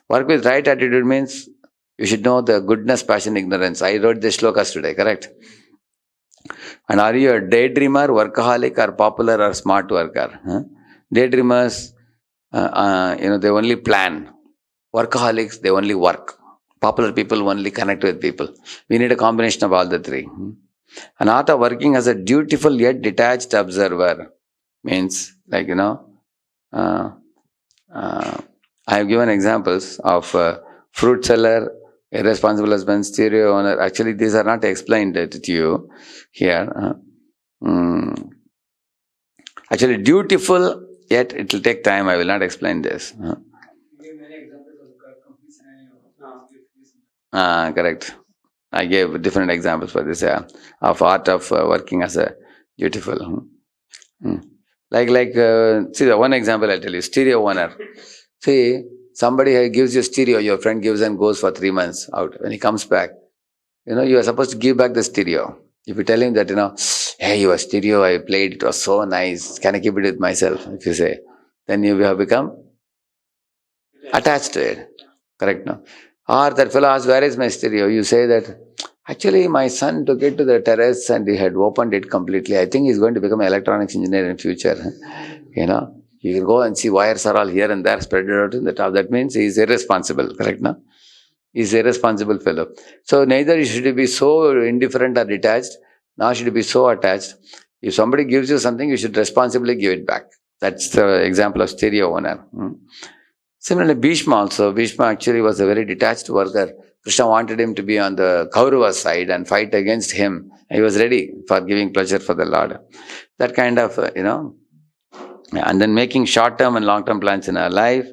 work with right attitude means you should know the goodness, passion, ignorance. I wrote the shlokas today, correct? And are you a daydreamer, workaholic, or popular or smart worker? Daydreamers, they only plan. Workaholics, they only work. Popular people only connect with people. We need a combination of all the 3. An art of working as a dutiful yet detached observer means, like, I have given examples of fruit seller, irresponsible husband, stereo owner. Actually, these are not explained to you here. Actually, dutiful, yet it will take time. I will not explain this. Correct. I gave different examples for this, of art of working as a dutiful. Like, see the one example I'll tell you, stereo owner. See, somebody gives you stereo, your friend gives and goes for 3 months out. When he comes back, you are supposed to give back the stereo. If you tell him that, hey, your stereo I played, it was so nice, can I keep it with myself? If you say, then you have become attached to it. Correct, no? Or that fellow asks, where is my stereo? You say that, Actually, my son took it to the terrace and he had opened it completely. I think he's going to become an electronics engineer in future. You know, you can go and see wires are all here and there spread out in the top. That means he's irresponsible, correct? No? He's a irresponsible fellow. So neither should you be so indifferent or detached, nor should you be so attached. If somebody gives you something, you should responsibly give it back. That's the example of stereo owner. Similarly, Bhishma also. Bhishma actually was a very detached worker. Krishna wanted him to be on the Kaurava side and fight against him. He was ready for giving pleasure for the Lord. That kind of, and then making short-term and long-term plans in our life,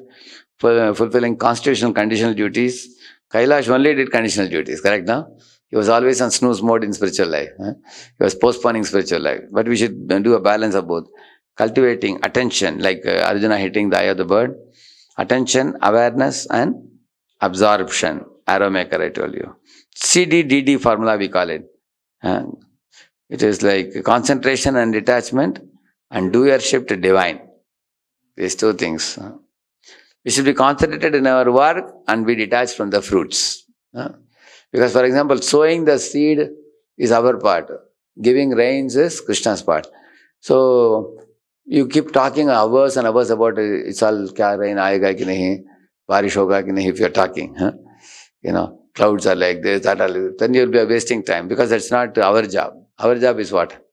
fulfilling constitutional conditional duties. Kailash only did conditional duties, correct now? He was always on snooze mode in spiritual life. He was postponing spiritual life. But we should do a balance of both. Cultivating attention, like Arjuna hitting the eye of the bird. Attention, awareness, and absorption. Arrow maker, I told you. CDDD formula, we call it. It is like concentration and detachment, and doership to divine. These two things. We should be concentrated in our work and be detached from the fruits. Because, for example, sowing the seed is our part. Giving rains is Krishna's part. So, you keep talking hours and hours about it's all kya rain aayega ki nahi, barish hoga ki nahi, if you're talking. Clouds are like this, that are like this. Then you'll be wasting time because that's not our job. Our job is what?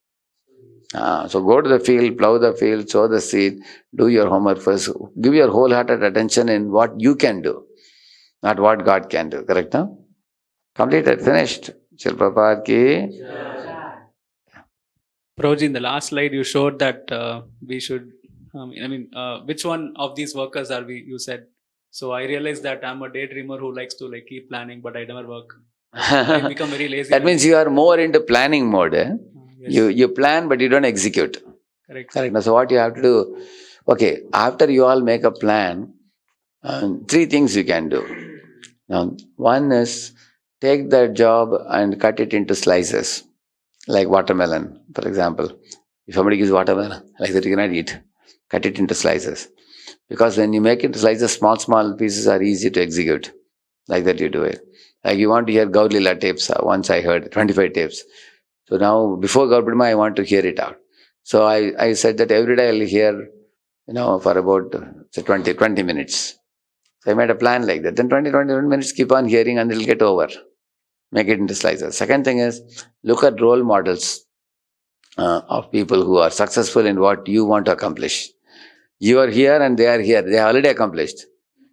So go to the field, plow the field, sow the seed, do your homework first. Give your wholehearted attention in what you can do, not what God can do. Correct now? Completed, finished. Shri Prabhupada ki. Prabhuji, in the last slide, you showed that we should, which one of these workers are we, you said. So I realized that I'm a daydreamer who likes to keep planning, but I never work. I become very lazy. That means you are more into planning mode. Yes. You plan, but you don't execute. Correct. Now, so what you have to do, okay, after you all make a plan, three things you can do. Now, one is take that job and cut it into slices, like watermelon, for example. If somebody gives watermelon, like that you cannot eat. Cut it into slices. Because when you make it into slices, small pieces are easy to execute. Like that you do it. Like you want to hear Gaur Leela tapes. Once I heard 25 tapes. So now, before Gaur Purnima, I want to hear it out. So I said that every day I'll hear, for about 20 minutes. So I made a plan like that. Then 20 minutes, keep on hearing and it'll get over. Make it into slices. Second thing is, look at role models of people who are successful in what you want to accomplish. You are here and they are here. They are already accomplished.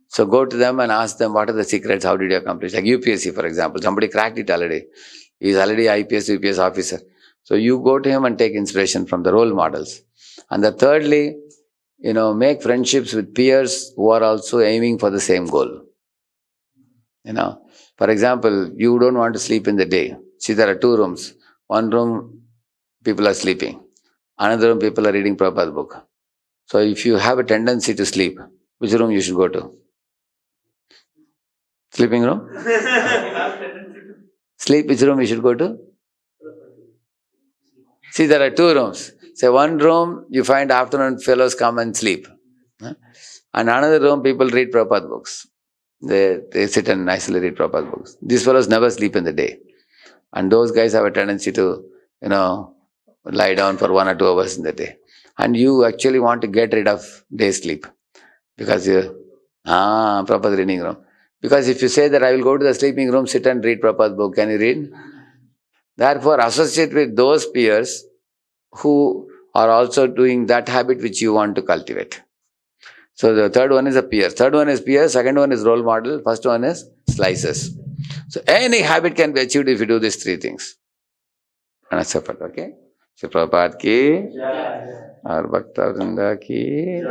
So go to them and ask them, what are the secrets? How did you accomplish? Like UPSC, for example. Somebody cracked it already. He is already IPS, UPS officer. So you go to him and take inspiration from the role models. And the thirdly, make friendships with peers who are also aiming for the same goal. For example, you don't want to sleep in the day. See, there are two rooms. One room, people are sleeping. Another room, people are reading Prabhupada's book. So if you have a tendency to sleep, which room you should go to? Sleeping room? Sleep, which room you should go to? See, there are two rooms. Say one room, you find afternoon fellows come and sleep. And another room, people read Prabhupada books. They sit and nicely read Prabhupada books. These fellows never sleep in the day. And those guys have a tendency to, lie down for 1 or 2 hours in the day. And you actually want to get rid of day sleep. Because Prabhupada reading room. Because if you say that I will go to the sleeping room, sit and read Prabhupada's book, can you read? Therefore, associate with those peers who are also doing that habit which you want to cultivate. So the third one is a peer. Third one is peer. Second one is role model. First one is slices. So any habit can be achieved if you do these three things. And that's separate, okay? Shri Prabhupada ki, aur Bhakta Vrinda ki.